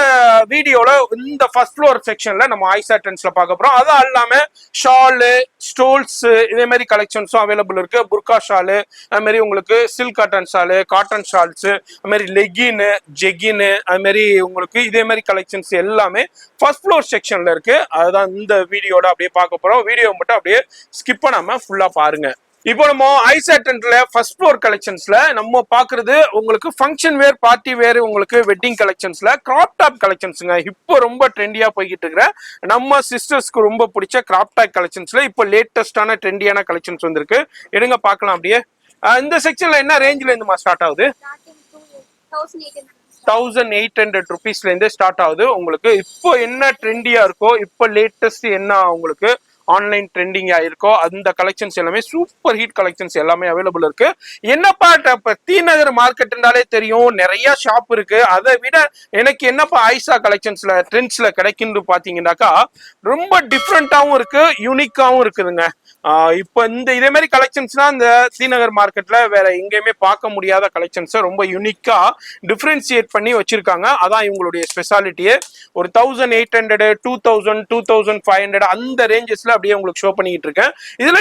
[SPEAKER 1] வீடியோல இந்த ஃபர்ஸ்ட் ஃப்ளோர் செக்ஷன்ல நம்ம ஆயிஷா ட்ரெண்ட்ஸ்ல பார்க்க போறோம். அது இல்லாம ஷாலு, ஸ்டோல்ஸ், இதே மாதிரி கலெக்ஷன்ஸும் அவைலபிள் இருக்கு. புர்கா ஷாலு, அது மாதிரி உங்களுக்கு silk cotton Shalu, cotton shawls, அது மாதிரி லெகின்னு, ஜெகின்னு, அது மாதிரி உங்களுக்கு இதே மாதிரி கலெக்ஷன்ஸ் எல்லாமே ஃபர்ஸ்ட் ஃப்ளோர் செக்ஷன்ல இருக்கு. அதுதான் இந்த வீடியோட அப்படியே பார்க்க போறோம். வீடியோ மட்டும் அப்படியே ஸ்கிப் பண்ணாம ஃபுல்லா பாருங்க. இப்போ நம்ம ஆயிஷா ட்ரெண்ட்ல ஃபர்ஸ்ட் ஃப்ளோர் கலெக்ஷன்ஸ்ல நம்ம பாக்குறது உங்களுக்கு ஃபங்க்ஷன் வேர், பார்ட்டி வேர், உங்களுக்கு வெட்டிங் கலெக்ஷன்ஸ்ல கிராப் டாப் கலெக்ஷன்ஸுங்க. இப்போ ரொம்ப ட்ரெண்டியா போய்கிட்டு இருக்கிற நம்ம சிஸ்டர்ஸ்க்கு ரொம்ப பிடிச்ச கிராப் டாப் கலெக்ஷன்ஸ்ல இப்போ லேட்டஸ்டான ட்ரெண்டியான கலெக்ஷன்ஸ் வந்திருக்கு. எடுங்க பார்க்கலாம். அப்படியே இந்த செக்ஷன்ல என்ன ரேஞ்சில இருந்து ஸ்டார்ட் ஆகுது? 1800 ருபீஸ்ல இருந்து ஸ்டார்ட் ஆகுது. உங்களுக்கு இப்போ என்ன ட்ரெண்டியா இருக்கோ, இப்போ லேட்டஸ்ட் என்ன உங்களுக்கு ஆன்லைன் ட்ரெண்டிங் ஆயிருக்கோ அந்த கலெக்ஷன்ஸ் எல்லாமே சூப்பர் ஹீட் கலெக்ஷன்ஸ் எல்லாமே அவைலபிள் இருக்கு. என்னப்பா இப்ப டி நகர் மார்க்கெட்னாலே தெரியும், நிறைய ஷாப் இருக்கு. அதை விட எனக்கு என்னப்பா ஆயிஷா கலெக்ஷன்ஸ்ல ட்ரெண்ட்ஸ்ல கிடைக்குன்னு பாத்தீங்கன்னாக்கா ரொம்ப டிஃப்ரெண்டாவும் இருக்கு, யூனிக்காவும் இருக்குதுங்க. இப்போ இந்த இதே மாதிரி கலெக்ஷன்ஸ்னா இந்த டி நகர் மார்க்கெட்ல வேற எங்கேயுமே பார்க்க முடியாத கலெக்ஷன்ஸ் ரொம்ப யூனிக்கா டிஃபரன்சியேட் பண்ணி வச்சிருக்காங்க. அதான் இவங்களுடைய ஸ்பெஷாலிட்டியே. ஒரு 1800, 2000, 2500 அந்த ரேஞ்சஸ்ல அப்படியே உங்களுக்கு ஷோ பண்ணிட்டு இருக்கேன். இதுல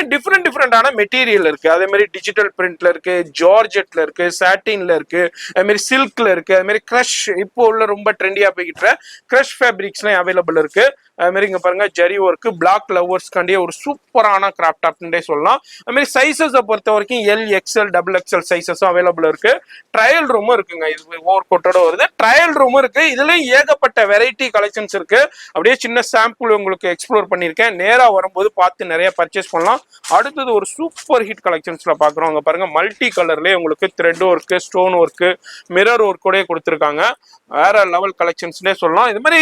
[SPEAKER 1] டிஃப்ரெண்டான மெட்டீரியல் இருக்கு. அதே மாதிரி டிஜிட்டல் பிரிண்ட்ல இருக்கு, ஜார்ஜெட்ல இருக்கு, சாட்டின்ல இருக்கு, அதே மாதிரி சில்க்ல இருக்கு, அதே மாதிரி கிரஷ் இப்போ உள்ள ரொம்ப ட்ரெண்டியா போய்கிட்டு கிரஷ் ஃபேப்ரிக்ஸ்லாம் அவைலபிள் இருக்கு. அது மாதிரி இங்க பாருங்க ஜரி ஒர்க், பிளாக் லவர்ஸ்காண்டியே ஒரு சூப்பரான கிராப் டாப்னே சொல்லலாம். அது மாதிரி சைஸஸை பொறுத்த வரைக்கும் எல், எக்ஸ்எல், XXL சைஸஸும் அவைலபிள் இருக்கு. ட்ரையல் ரூமும் இருக்குங்க. இது ஓவர் கோட்டோட வருது. ட்ரையல் ரூமும் இருக்கு. இதுலயும் ஏகப்பட்ட வெரைட்டி கலெக்ஷன்ஸ் இருக்கு. அப்படியே சின்ன சாம்பிள் உங்களுக்கு எக்ஸ்ப்ளோர் பண்ணியிருக்கேன். நேரா வரும்போது பார்த்து நிறைய பர்ச்சேஸ் பண்ணலாம். அடுத்தது ஒரு சூப்பர் ஹிட் கலெக்ஷன்ஸ்ல பாக்குறோம். அங்க பாருங்க மல்டி கலர்லயே உங்களுக்கு thread work, stone work, mirror ஒர்க்கோடய கொடுத்துருக்காங்க. வேற லெவல் கலெக்ஷன்ஸ்னே சொல்லலாம். இது மாதிரி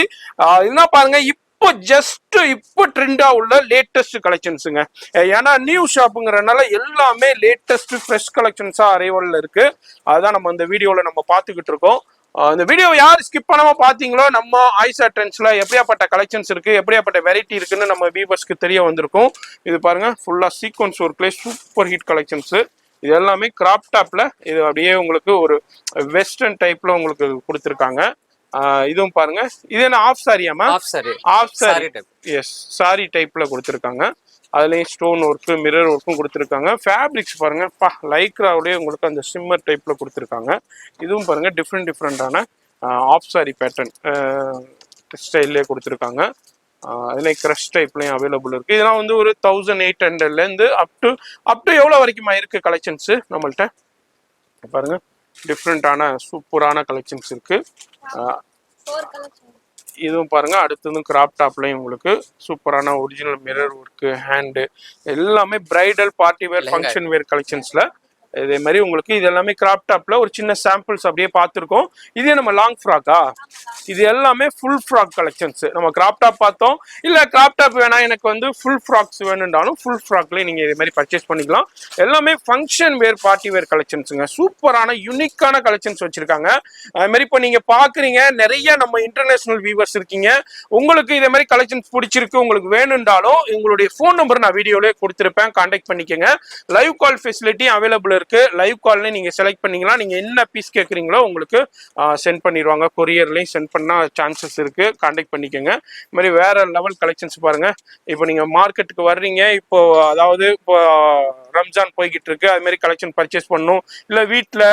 [SPEAKER 1] என்ன பாருங்க இப்போ ட்ரெண்டா உள்ள லேட்டஸ்ட் கலெக்ஷன்ஸுங்க. ஏன்னா நியூ ஷாப்புங்கிறனால எல்லாமே லேட்டஸ்ட் ஃப்ரெஷ் கலெக்ஷன்ஸா அரைவல்ல இருக்கு. அதுதான் நம்ம இந்த வீடியோல நம்ம பார்த்துக்கிட்டு இருக்கோம். இந்த வீடியோ யார் ஸ்கிப் பண்ணாம பாத்தீங்களோ நம்ம ஆயிஷா ட்ரெண்ட்ஸ்ல எப்படியாப்பட்ட கலெக்ஷன்ஸ் இருக்கு, எப்படியாப்பட்ட வெரைட்டி இருக்குன்னு நம்ம வியூவர்ஸ்க்கு தெரிய வந்திருக்கும். இது பாருங்க ஃபுல்லா சீக்வன்ஸ் ஒர்க்ல சூப்பர் ஹிட் கலெக்ஷன்ஸ். இது எல்லாமே கிராப் டாப்ல இது அப்படியே உங்களுக்கு ஒரு வெஸ்டர்ன் டைப்ல உங்களுக்கு கொடுத்துருக்காங்க. இதுவும் பாருங்க. இது என்ன ஆஃப் சாரியாமா? Half sari type. Yes, sari டைப்ல கொடுத்துருக்காங்க. அதுலயும் ஸ்டோன் ஒர்க்கு, மிரர் ஒர்க்கும் கொடுத்துருக்காங்க. ஃபேப்ரிக்ஸ் பாருங்க, லைக்ராவுடைய உங்களுக்கு அந்த சிம்மர் டைப்ல கொடுத்துருக்காங்க. இதுவும் பாருங்க டிஃப்ரெண்டான ஆஃப் சாரி பேட்டர்ன் ஸ்டைல்லே கொடுத்துருக்காங்க. அதுல கிரஷ் டைப்லயும் அவைலபிள் இருக்கு. இதெல்லாம் வந்து ஒரு 1800ல இருந்து அப் டு எவ்வளவு வரைக்குமா இருக்கு கலெக்ஷன்ஸ் நம்மள்ட்ட பாருங்க. டிஃப்ரெண்டான சூப்பரான கலெக்ஷன்ஸ் இருக்கு. இதுவும் பாருங்க. அடுத்ததும் கிராப் டாப்லயும் உங்களுக்கு சூப்பரான ஒரிஜினல் மிரர் ஒர்க்கு, ஹேண்டு எல்லாமே bridal party wear function wear கலெக்ஷன்ஸ்ல. இதே மாதிரி உங்களுக்கு இது எல்லாமே கிராப் டாப்ல ஒரு சின்ன சாம்பிள்ஸ் அப்படியே பார்த்துருக்கோம். இதே நம்ம லாங் ஃப்ராக்கா, இது எல்லாமே ஃபுல் ஃப்ராக் கலெக்ஷன்ஸ். நம்ம கிராப் டாப் பார்த்தோம், இல்ல கிராப் டாப் வேணா எனக்கு வந்து ஃபுல் ஃப்ராக்ஸ் வேணும்னாலும் ஃபுல் ஃப்ராக்லேயே நீங்க இதே மாதிரி பர்ச்சேஸ் பண்ணிக்கலாம். எல்லாமே ஃபங்க்ஷன் வேர் பார்ட்டி வேர் கலெக்ஷன்ஸுங்க. சூப்பரான யூனிக்கான கலெக்ஷன்ஸ் வச்சிருக்காங்க. அது மாதிரி இப்போ நீங்க பாக்குறீங்க, நிறைய நம்ம இன்டர்நேஷனல் வியூவர்ஸ் இருக்கீங்க. உங்களுக்கு இதே மாதிரி கலெக்ஷன்ஸ் பிடிச்சிருக்கு, உங்களுக்கு வேணும்னாலும் உங்களுடைய ஃபோன் நம்பர் நான் வீடியோலேயே கொடுத்துருப்பேன், கான்டாக்ட் பண்ணிக்கோங்க. லைவ் கால் ஃபெசிலிட்டி அவைலபிள் இருக்கு. லைவ் கால்ல நீங்க செலக்ட் பண்ணீங்களா, நீங்க என்ன பீஸ் கேட்குறீங்களோ உங்களுக்கு சென்ட் பண்ணிடுவாங்க. கொரியர்லையும் சென்ட் பண்ண சான்சஸ் இருக்கு, கான்டாக்ட் பண்ணிக்கோங்க. இது மாதிரி வேற லெவல் கலெக்ஷன்ஸ் பாருங்க. இப்போ நீங்க மார்க்கெட்டுக்கு வர்றீங்க, இப்போ அதாவது இப்போ ரம்ஜான் போய்கிட்டு இருக்கு, அது மாதிரி கலெக்ஷன் பர்ச்சேஸ் பண்ணணும், இல்லை வீட்டில்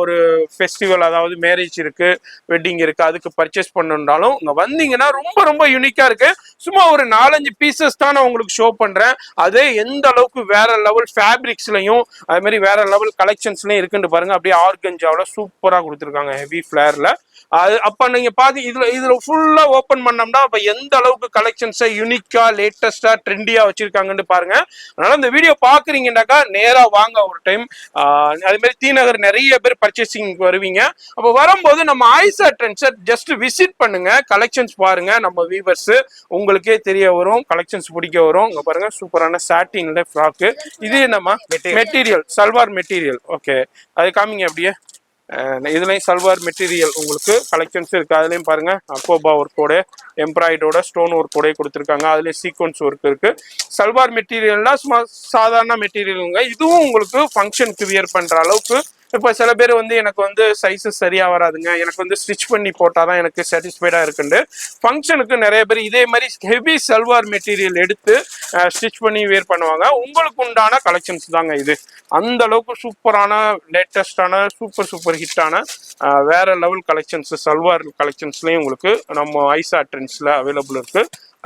[SPEAKER 1] ஒரு ஃபெஸ்டிவல் அதாவது மேரேஜ் இருக்கு, வெட்டிங் இருக்கு, அதுக்கு பர்ச்சேஸ் பண்ணணும்னாலும் இங்கே வந்தீங்கன்னா ரொம்ப ரொம்ப யூனிக்கா இருக்கு. சும்மா ஒரு 4-5 பீசஸ் தான் நான் உங்களுக்கு ஷோ பண்றேன். அதே எந்த அளவுக்கு வேற லெவல் ஃபேப்ரிக்ஸ்லையும் அது மாதிரி வேற லெவல் கலெக்ஷன்ஸ்லயும் இருக்குன்னு பாருங்க. அப்படியே ஆர்கஞ்சாவில் சூப்பரா கொடுத்துருக்காங்க, ஹெவி ஃபிளேர்ல. அது அப்ப நீங்க பாத்து இதுல ஃபுல்லா ஓபன் பண்ணோம்னா அப்ப எந்த அளவுக்கு கலெக்ஷன்ஸை யூனிக்கா லேட்டஸ்டா ட்ரெண்டியா வச்சிருக்காங்கன்னு பாருங்க. அதனால இந்த வீடியோ பாக்குறீங்கன்னாக்கா நேரா வாங்க ஒரு டைம். அதே மாதிரி தீநகர் நிறைய பேர் பர்ச்சேசிங் வருவீங்க. அப்ப வரும்போது நம்ம ஆயிஷா ட்ரெண்ட்ஸை ஜஸ்ட் விசிட் பண்ணுங்க, கலெக்ஷன்ஸ் பாருங்க. நம்ம வீவர்ஸ் உங்களுக்கே தெரிய வரும், கலெக்ஷன்ஸ் பிடிக்க வரும். இங்க பாருங்க சூப்பரான சாட்டின்ல ஃப்ராக்கு. இது என்னமா மெட்டீரியல்? சல்வார் மெட்டீரியல். ஓகே, அது காமிங்க அப்படியே. இதுலயும் சல்வார் மெட்டீரியல் உங்களுக்கு கலெக்ஷன்ஸ் இருக்கு. அதுலயும் பாருங்க அக்கோபா ஒர்க்கோட எம்ப்ராய்டோட ஸ்டோன் ஒர்க்கோட கொடுத்துருக்காங்க. அதுலயும் சீக்வன்ஸ் ஒர்க் இருக்கு. சல்வார் மெட்டீரியல்னா சும்மா சாதாரண மெட்டீரியலுங்க. இதுவும் உங்களுக்கு ஃபங்க்ஷனுக்கு வியர் பண்ற அளவுக்கு. இப்போ சில பேர் வந்து எனக்கு வந்து சைஸஸ் சரியா வராதுங்க, எனக்கு வந்து ஸ்டிச் பண்ணி போட்டாதான் எனக்கு சாட்டிஸ்ஃபைடா இருக்குண்டு ஃபங்க்ஷனுக்கு நிறைய பேர் இதே மாதிரி ஹெவி சல்வார் மெட்டீரியல் எடுத்து ஸ்டிச் பண்ணி வேர் பண்ணுவாங்க. உங்களுக்கு உண்டான கலெக்ஷன்ஸ் தாங்க இது. அந்த அளவுக்கு சூப்பரான லேட்டஸ்டான சூப்பர் ஹிட்டான வேற லெவல் கலெக்ஷன்ஸ் சல்வார் கலெக்ஷன்ஸ்லயும் உங்களுக்கு நம்ம ஆயிஷா ட்ரெண்ட்ஸ்ல அவைலபிள் இருக்கு.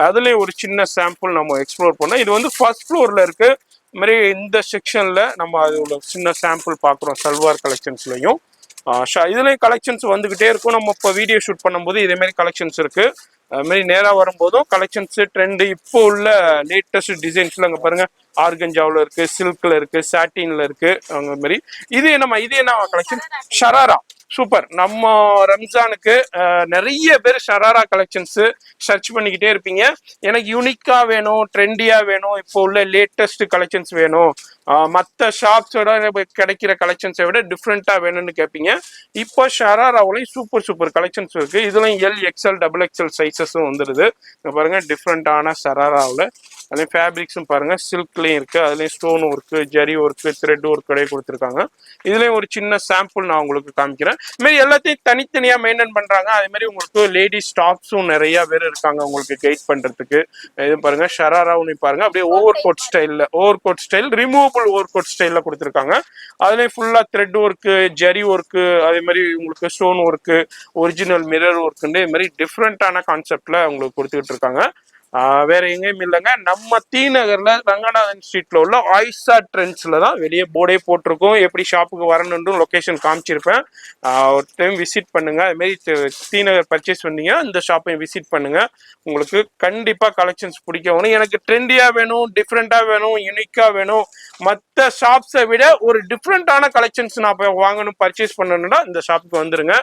[SPEAKER 1] அதுலயும் ஒரு சின்ன சாம்பிள் நம்ம எக்ஸ்ப்ளோர் பண்ணோம். இது வந்து ஃபர்ஸ்ட் ஃப்ளோர்ல இருக்கு. இது மாதிரி இந்த செக்ஷன்ல நம்ம அது உள்ள சின்ன சாம்பிள் பாக்குறோம் சல்வார் கலெக்ஷன்ஸ்லயும். இதுலயும் கலெக்ஷன்ஸ் வந்துகிட்டே இருக்கும். நம்ம இப்போ வீடியோ ஷூட் பண்ணும்போது இதே மாதிரி கலெக்ஷன்ஸ் இருக்கு. அது மாதிரி நேரா வரும்போதும் கலெக்ஷன்ஸ் ட்ரெண்ட் இப்போ உள்ள லேட்டஸ்ட் டிசைன்ஸ்ல அங்க பாருங்க ஆர்கஞ்சாவில் இருக்கு, சில்க்ல இருக்கு, சாட்டின்ல இருக்கு. அந்த மாதிரி இது என்ன கலெக்ஷன்? ஷராரா. சூப்பர். நம்ம ரம்ஜானுக்கு நிறைய பேர் ஷராரா கலெக்ஷன்ஸ் சர்ச் பண்ணிக்கிட்டே இருப்பீங்க. எனக்கு யூனிக்கா வேணும், ட்ரெண்டியா வேணும், இப்போ உள்ள லேட்டஸ்ட் கலெக்ஷன்ஸ் வேணும், மற்ற ஷாப்ஸோட கிடைக்கிற கலெக்ஷன்ஸை விட டிஃப்ரெண்டா வேணும்னு கேட்பீங்க. இப்போ ஷராராவிலையும் சூப்பர் கலெக்ஷன்ஸ் இருக்கு. இதுலயும் எல், எக்ஸ்எல், XXL சைஸஸும் வந்துடுது. பாருங்க டிஃப்ரெண்டான ஷராராவில். அதுலேயும் ஃபேப்ரிக்ஸும் பாருங்க சில்க்லேயும் இருக்கு, அதுலேயும் stone work, zari work, thread work கடையே கொடுத்துருக்காங்க. இதுலேயும் ஒரு சின்ன சாம்பிள் நான் உங்களுக்கு காமிக்கிறேன். இதுமாரி எல்லாத்தையும் தனித்தனியாக மெயின்டைன் பண்ணுறாங்க. அதே மாதிரி உங்களுக்கு லேடிஸ் ஸ்டாஃப்ஸும் நிறைய பேர் இருக்காங்க உங்களுக்கு கைட் பண்ணுறதுக்கு. இது பாருங்க ஷராராவும் பாருங்க அப்படியே over coat style removable over coat ஸ்டைலில் கொடுத்துருக்காங்க. அதுலேயும் ஃபுல்லாக த்ரெட் ஒர்க்கு, ஜரி ஒர்க்கு, அதே மாதிரி உங்களுக்கு ஸ்டோன் ஒர்க்கு, ஒரிஜினல் மிரர் ஒர்க்குன்னு இது மாதிரி டிஃப்ரெண்டான கான்செப்ட்ல உங்களுக்கு கொடுத்துக்கிட்டு இருக்காங்க. வேற எங்கேயும் இல்லைங்க, நம்ம தீநகர்ல ரங்கநாதன் ஸ்ட்ரீட்ல உள்ள ஆயிஷா ட்ரெண்ட்ஸ்ல தான் வெளியே போர்டே போட்டிருக்கோம். எப்படி ஷாப்புக்கு வரணுன்னு லொகேஷன் காமிச்சிருப்பேன். ஒரு டைம் விசிட் பண்ணுங்க. அது மாதிரி தீநகர் பர்ச்சேஸ் பண்ணீங்கன்னா இந்த ஷாப்பையும் விசிட் பண்ணுங்க. உங்களுக்கு கண்டிப்பா கலெக்ஷன்ஸ் பிடிக்க வேணும். எனக்கு ட்ரெண்டியா வேணும், டிஃப்ரெண்டா வேணும், யூனிக்கா வேணும், மற்ற ஷாப்ஸை விட ஒரு டிஃப்ரெண்டான கலெக்ஷன்ஸ் நான் போய் வாங்கணும், பர்ச்சேஸ் பண்ணணும்னா இந்த ஷாப்புக்கு வந்துருங்க.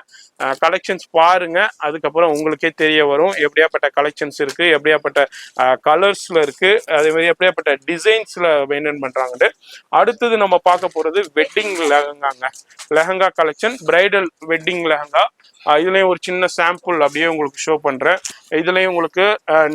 [SPEAKER 1] கலெக்ஷன்ஸ் பாருங்க, அதுக்கப்புறம் உங்களுக்கே தெரிய வரும் எப்படியாப்பட்ட கலெக்ஷன்ஸ் இருக்கு, எப்படியாப்பட்ட கலர்ஸ்ல இருக்கு, அதே மாதிரி எப்படியாப்பட்ட டிசைன்ஸ்ல மெயின்டைன் பண்றாங்க. அடுத்தது நம்ம பார்க்க போறது wedding lehenga collection, bridal wedding lehenga. இதுலயும் ஒரு சின்ன சாம்பிள் அப்படியே உங்களுக்கு ஷோ பண்றேன். இதுலயும் உங்களுக்கு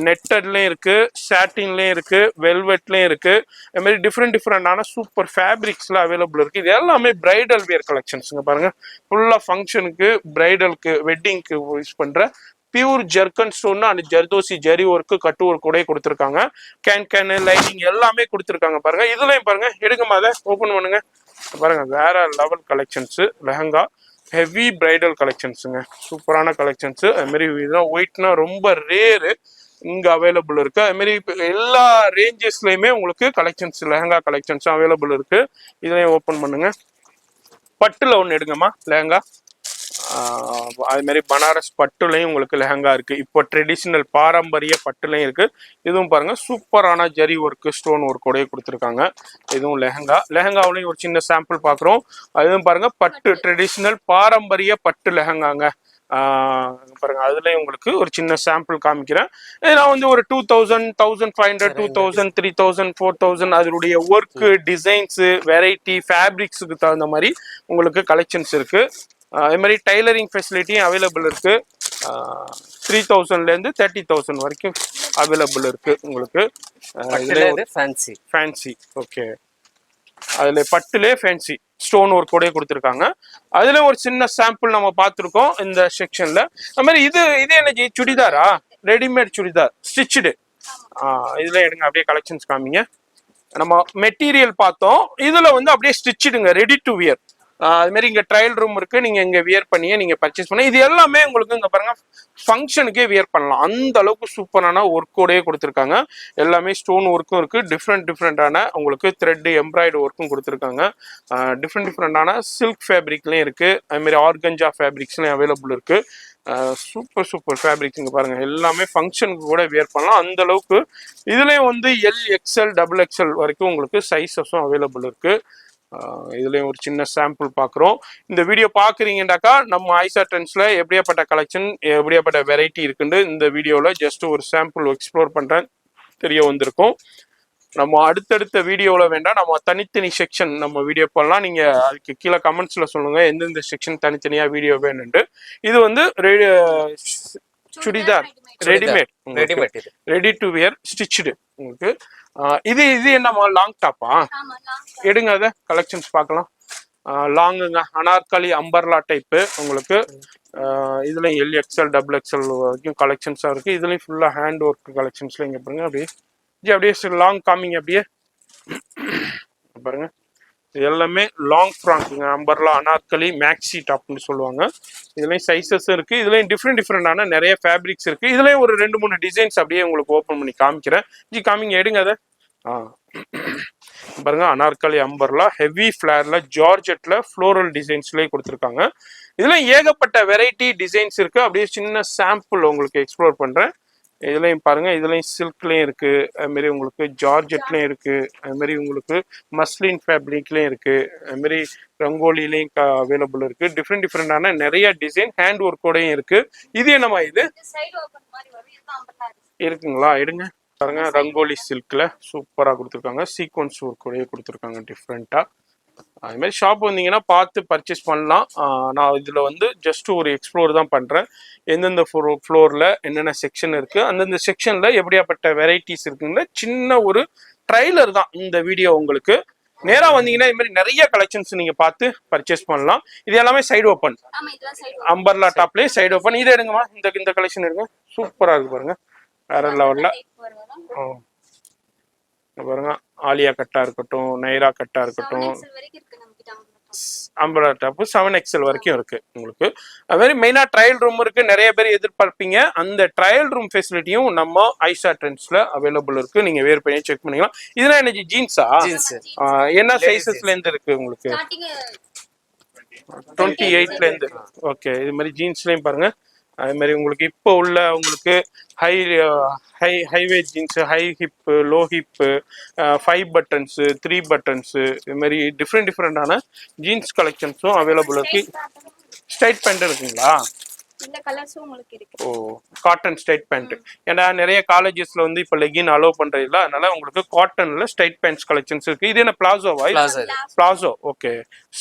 [SPEAKER 1] நெட்டட்லயும் இருக்கு, சாட்டின்லயும் இருக்கு, வெல்வெட்லயும் இருக்கு. அது மாதிரி டிஃப்ரெண்டான சூப்பர் ஃபேப்ரிக்ஸ்ல அவைலபிள் இருக்கு. இது எல்லாமே பிரைடல் வேர் கலெக்ஷன்ஸ்ங்க. பாருங்க ஃபுல்லா ஃபங்க்ஷனுக்கு, பிரைடலுக்கு, வெட்டிங்க்கு யூஸ் பண்ற pure ஜெர்கன் stone and zardozi zari work, cut work கூட கொடுத்துருக்காங்க. கேன் லைனிங் எல்லாமே கொடுத்துருக்காங்க. பாருங்க இதுலயும் பாருங்க, எடுங்கம்மா அதை ஓபன் பண்ணுங்க. பாருங்க வேற level collections lehenga, heavy bridal கலெக்ஷன்ஸுங்க, சூப்பரான கலெக்ஷன்ஸ். அது மாதிரி இதெல்லாம் ஒயிட்னா ரொம்ப ரேரு, இங்க அவைலபிள் இருக்கு. அது மாதிரி எல்லா ரேஞ்சஸ்லயுமே உங்களுக்கு கலெக்ஷன்ஸ் லெஹங்கா கலெக்ஷன்ஸும் அவைலபிள் இருக்கு. இதையும் ஓப்பன் பண்ணுங்க. பட்டுல ஒன்று எடுங்கம்மா லெஹங்கா. அது மாதிரி பனாரஸ் பட்டுலையும் உங்களுக்கு லெஹங்கா இருக்கு. இப்போ ட்ரெடிஷ்னல் பாரம்பரிய பட்டுலையும் இருக்கு. இதுவும் பாருங்க சூப்பரான ஜரி ஒர்க்கு ஸ்டோன் ஒர்க்கோடய கொடுத்துருக்காங்க. இதுவும் லெஹங்காவிலையும் ஒரு சின்ன சாம்பிள் பார்க்குறோம். அதுவும் பாருங்க பட்டு ட்ரெடிஷ்னல் பாரம்பரிய பட்டு லெஹங்காங்க. பாருங்க அதுலயும் உங்களுக்கு ஒரு சின்ன சாம்பிள் காமிக்கிறேன். நான் வந்து ஒரு 2000, 1500, 2000, 3000, 4000 அதனுடைய ஒர்க் டிசைன்ஸ் வெரைட்டி ஃபேப்ரிக்ஸுக்கு தகுந்த மாதிரி உங்களுக்கு கலெக்ஷன்ஸ் இருக்கு. அதே மாதிரி டைலரிங் ஃபெசிலிட்டியும் அவைலபிள் இருக்கு. 3000லேருந்து 30,000 வரைக்கும் அவைலபிள் இருக்கு உங்களுக்கு. ஃபேன்சி ஓகே, அதுல பட்டுலே ஃபேன்சி ஸ்டோன் ஒர்க்கோட கொடுத்துருக்காங்க. அதுல ஒரு சின்ன சாம்பிள் நம்ம பார்த்துருக்கோம் இந்த செக்ஷன்ல. அது மாதிரி இது என்ன சுடிதாரா? Readymade churidar stitched. இதுல எடுங்க அப்படியே கலெக்ஷன்ஸ் காமிங்க. நம்ம மெட்டீரியல் பார்த்தோம், இதுல வந்து அப்படியே ஸ்டிச்சுடுங்க, ரெடி டு வியர். அது மாதிரி இங்க ட்ரையல் ரூம் இருக்கு, நீங்க இங்க வியர் பண்ணியே நீங்க பர்ச்சேஸ் பண்ண. இது எல்லாமே உங்களுக்கு இங்க பாருங்க ஃபங்க்ஷனுக்கே வியர் பண்ணலாம், அந்த அளவுக்கு சூப்பரான ஒர்க்கோடயே கொடுத்துருக்காங்க. எல்லாமே ஸ்டோன் ஒர்க்கும் இருக்கு, டிஃப்ரெண்டான உங்களுக்கு த்ரெட் எம்ப்ராய்டரி ஒர்க்கும் கொடுத்துருக்காங்க. டிஃப்ரெண்டான சில்க் ஃபேப்ரிக்லயும் இருக்கு, அது மாதிரி ஆர்கஞ்சா ஃபேப்ரிக்ஸ்லயும் அவைலபிள் இருக்கு. சூப்பர் ஃபேப்ரிக்ஸ் இங்க பாருங்க, எல்லாமே ஃபங்க்ஷனுக்கு கூட வியர் பண்ணலாம் அந்த அளவுக்கு. இதுலயும் வந்து எல், எக்ஸ்எல், XXL வரைக்கும் உங்களுக்கு சைஸஸும் அவைலபிள் இருக்கு. இதுலயும் ஒரு சின்ன சாம்பிள் பார்க்குறோம். இந்த வீடியோ பார்க்குறீங்கன்னாக்கா நம்ம ஐஷா ட்ரெண்ட்ஸ்ல எப்படியாப்பட்ட கலெக்ஷன், எப்படியாப்பட்ட வெரைட்டி இருக்குன்னு இந்த வீடியோவில் ஜஸ்ட் ஒரு சாம்பிள் எக்ஸ்ப்ளோர் பண்ணுறேன் தெரிய வந்திருக்கும். நம்ம அடுத்தடுத்த வீடியோவில் வேண்டாம், நம்ம தனித்தனி செக்ஷன் நம்ம வீடியோ பண்ணலாம். நீங்கள் அதுக்கு கீழே கமெண்ட்ஸில் சொல்லுங்கள் எந்தெந்த செக்ஷன் தனித்தனியாக வீடியோ வேணுன்ட்டு. இது வந்து churidar readymade, ready to wear stitched உங்களுக்கு. இது என்னமா லாங் டாப்பா? எடுங்க அதை கலெக்ஷன்ஸ் பார்க்கலாம். லாங்குங்க, அனார்காலி அம்பர்லா டைப்பு உங்களுக்கு. இதுலயும் எல், எக்ஸ்எல், XXL வரைக்கும் கலெக்ஷன்ஸாக இருக்கு. இதுலயும் ஃபுல்லாக ஹேண்ட் ஒர்க் கலெக்ஷன்ஸ்ல இங்கே பாருங்க. அப்படியே லாங் காமிங்க அப்படியே பாருங்க. இது எல்லாமே லாங் ஃப்ராக்குங்க, அம்பர்லா அனார்கலி மேக்ஸி டாப்னு சொல்லுவாங்க. இதுலயும் சைஸஸ் இருக்கு, இதுலயும் டிஃப்ரெண்டான நிறைய ஃபேப்ரிக்ஸ் இருக்கு. இதுலயும் ஒரு 2-3 டிசைன்ஸ் அப்படியே உங்களுக்கு ஓப்பன் பண்ணி காமிக்கிறேன். காமிங்க, எடுங்க அதை. பாருங்க அனார்கலி அம்பர்லா ஹெவி ஃபிளேர்ல ஜார்ஜெட்ல ஃப்ளோரல் டிசைன்ஸ்லயே கொடுத்துருக்காங்க. இதுல ஏகப்பட்ட வெரைட்டி டிசைன்ஸ் இருக்கு. அப்படியே சின்ன சாம்பிள் உங்களுக்கு எக்ஸ்ப்ளோர் பண்றேன். இதுலயும் பாருங்க, இதுலயும் சில்க்லயும் இருக்கு, அது மாதிரி உங்களுக்கு ஜார்ஜெட்லயும் இருக்கு, அது மாதிரி உங்களுக்கு மஸ்லின் ஃபேப்ரிக்லயும் இருக்கு, அது மாதிரி ரங்கோலிலையும் அவைலபிள் இருக்கு. டிஃப்ரெண்டான நிறைய டிசைன் ஹேண்ட் ஒர்க்கோடையும் இருக்கு. இது என்னமா இது இருக்குங்களா? எடுங்க பாருங்க, ரங்கோலி சில்க்ல சூப்பரா கொடுத்துருக்காங்க, சீக்வன்ஸ் ஒர்க்கோடய கொடுத்துருக்காங்க டிஃப்ரெண்டா. அது மாதிரி ஷாப் வந்தீங்கன்னா பார்த்து பர்ச்சேஸ் பண்ணலாம். நான் இதில் வந்து ஜஸ்ட் ஒரு எக்ஸ்ப்ளோர் தான் பண்ணுறேன். எந்தெந்த ஃப்ளோரில் என்னென்ன செக்ஷன் இருக்குது, அந்தந்த செக்ஷனில் எப்படியாப்பட்ட வெரைட்டிஸ் இருக்குங்கிற சின்ன ஒரு ட்ரைலர் தான் இந்த வீடியோ உங்களுக்கு. நேராக வந்தீங்கன்னா இது மாதிரி நிறைய கலெக்ஷன்ஸ் நீங்கள் பார்த்து பர்ச்சேஸ் பண்ணலாம். இது எல்லாமே சைடு ஓப்பன், அம்பர்லா டாப்லேயே சைடு ஓப்பன். இது எடுங்கம்மா, இந்த கலெக்ஷன் எடுங்க, சூப்பராக இருக்கு பாருங்க, வேற லெவலில். பாருங்க ஆலியா கட்டா இருக்கட்டும், நைரா கட்டா இருக்கட்டும், அம்பர்லா டாப் 7XL வரைக்கும் இருக்கு உங்களுக்கு. அது மாதிரி மெயினா ட்ரையல் ரூம் இருக்கு, நிறைய பேர் எதிர்பார்ப்பீங்க. அந்த ட்ரையல் ரூம் ஃபெசிலிட்டியும் நம்ம ஐஷா ட்ரெண்ட்ஸ்ல அவைலபிள் இருக்கு, நீங்க வேர் பண்ணி செக் பண்ணிக்கலாம். இதெல்லாம் என்ன ஜீன்ஸா? என்ன சைஸஸ்ல இருந்து இருக்கு உங்களுக்கு? 28ல இருந்து. ஓகே, இது மாதிரி ஜீன்ஸ்லயும் பாருங்க. அது மாதிரி உங்களுக்கு இப்போ உள்ள உங்களுக்கு highway jeans, high hip, low hip, 5 buttons, 3 buttons, இது மாதிரி டிஃப்ரெண்டான ஜீன்ஸ் கலெக்ஷன்ஸும் அவைலபிள் இருக்கு. ஸ்ட்ரைட் பேண்ட் இருக்குங்களா? ஓ, காட்டன் ஸ்ட்ரைட் பேண்ட். ஏன்னா நிறைய காலேஜஸ்ல வந்து இப்போ லெகின் அலோவ் பண்றதில்ல, அதனால உங்களுக்கு காட்டன்ல ஸ்ட்ரைட் பேண்ட்ஸ் கலெக்ஷன்ஸ் இருக்கு. இது என்ன பிளாசோவா? பிளாசோ, ஓகே,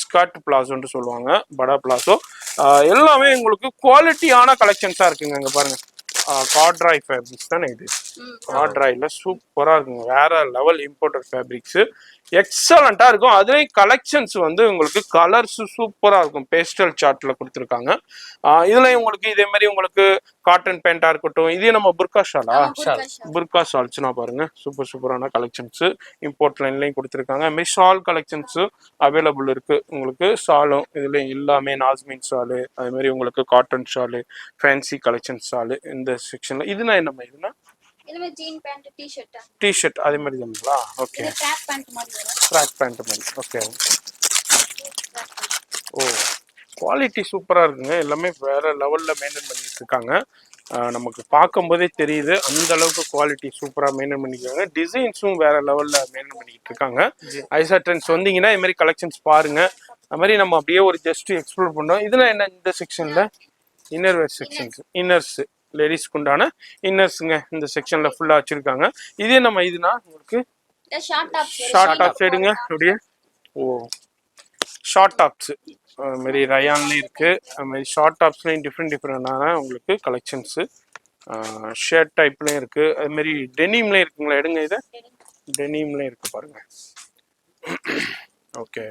[SPEAKER 1] ஸ்கர்ட் பிளாசோன்னு சொல்லுவாங்க, படா பிளாசோ. எல்லாமே உங்களுக்கு குவாலிட்டியான கலெக்ஷன்ஸா இருக்குங்க. இங்க பாருங்க, காட்ராய் ஃபேப்ரிக்ஸ் தானே இது? காட்ராய்ல சூப்பரா இருக்குங்க, வேற லெவல் இம்போர்ட்டட் ஃபேப்ரிக்ஸ், எக்ஸலண்டா இருக்கும். அதுலேயும் கலெக்ஷன்ஸ் வந்து உங்களுக்கு கலர்ஸ் சூப்பரா இருக்கும், பேஸ்டல் சார்ட்ல கொடுத்துருக்காங்க. இதுல உங்களுக்கு இதே மாதிரி உங்களுக்கு காட்டன் பேண்டா இருக்கட்டும். இதே நம்ம புர்கா ஷாலா? புர்கா ஷால்ஸ்னா பாருங்க, சூப்பரான கலெக்ஷன்ஸ் இம்போர்ட் லைன்லயும் கொடுத்துருக்காங்க. அது மாதிரி ஷால் கலெக்ஷன்ஸ் அவைலபிள் இருக்கு உங்களுக்கு. ஷாலும் இதுல எல்லாமே நாஸ்மின் ஷாலு, அது மாதிரி உங்களுக்கு cotton shawl, fancy collection shawl இந்த செக்ஷன்ல. இதுனா என்னமா? இதுனா டி-ஷர்ட் அதே மாதிரி தானுங்களா? ஓகே, ட்ராக் பேண்ட் மாதிரி. ஓகே, ஓ குவாலிட்டி சூப்பரா இருக்குங்க. எல்லாமே வேற லெவல்ல மெயின்டைன் பண்ணிட்டு இருக்காங்க. நமக்கு பார்க்கும்போதே தெரியுது அந்த அளவுக்கு குவாலிட்டி சூப்பரா மெயின்டைன் பண்ணிருக்காங்க. டிசைன்ஸும் வேற லெவல்ல மெயின்டைன் பண்ணிட்டு இருக்காங்க. ஐசா ட்ரெண்ட்ஸ் வந்தீங்கன்னா இது மாதிரி கலெக்ஷன்ஸ் பாருங்க. அது மாதிரி நம்ம அப்படியே ஒரு ஜஸ்ட் எக்ஸ்ப்ளோர் பண்ணோம். இதெல்லாம் என்ன இந்த செக்ஷன்ல இன்னர் வேர் செக்ஷன்ஸ், இன்னர்ஸ் லேடிஸ்க்கு உண்டான இன்னர்ஸுங்க இந்த செக்ஷன்ல ஃபுல்லா வச்சிருக்காங்க. இதே நம்ம இதுனா உங்களுக்கு ஷார்ட் டாப்ஸ் எடுங்க அப்படியே. ஓ ஷார்ட் டாப்ஸ் அது மாதிரி ரயான்லேயும் இருக்கு. அது மாதிரி ஷார்ட் டாப்ஸ்லையும் டிஃப்ரெண்டான உங்களுக்கு கலெக்ஷன்ஸு. ஷர்ட் டைப்லையும் இருக்கு. அது மாதிரி டெனிம்லையும் இருக்குங்களா, எடுங்க இதை. டெனிம்லையும் இருக்கு பாருங்க. ஓகே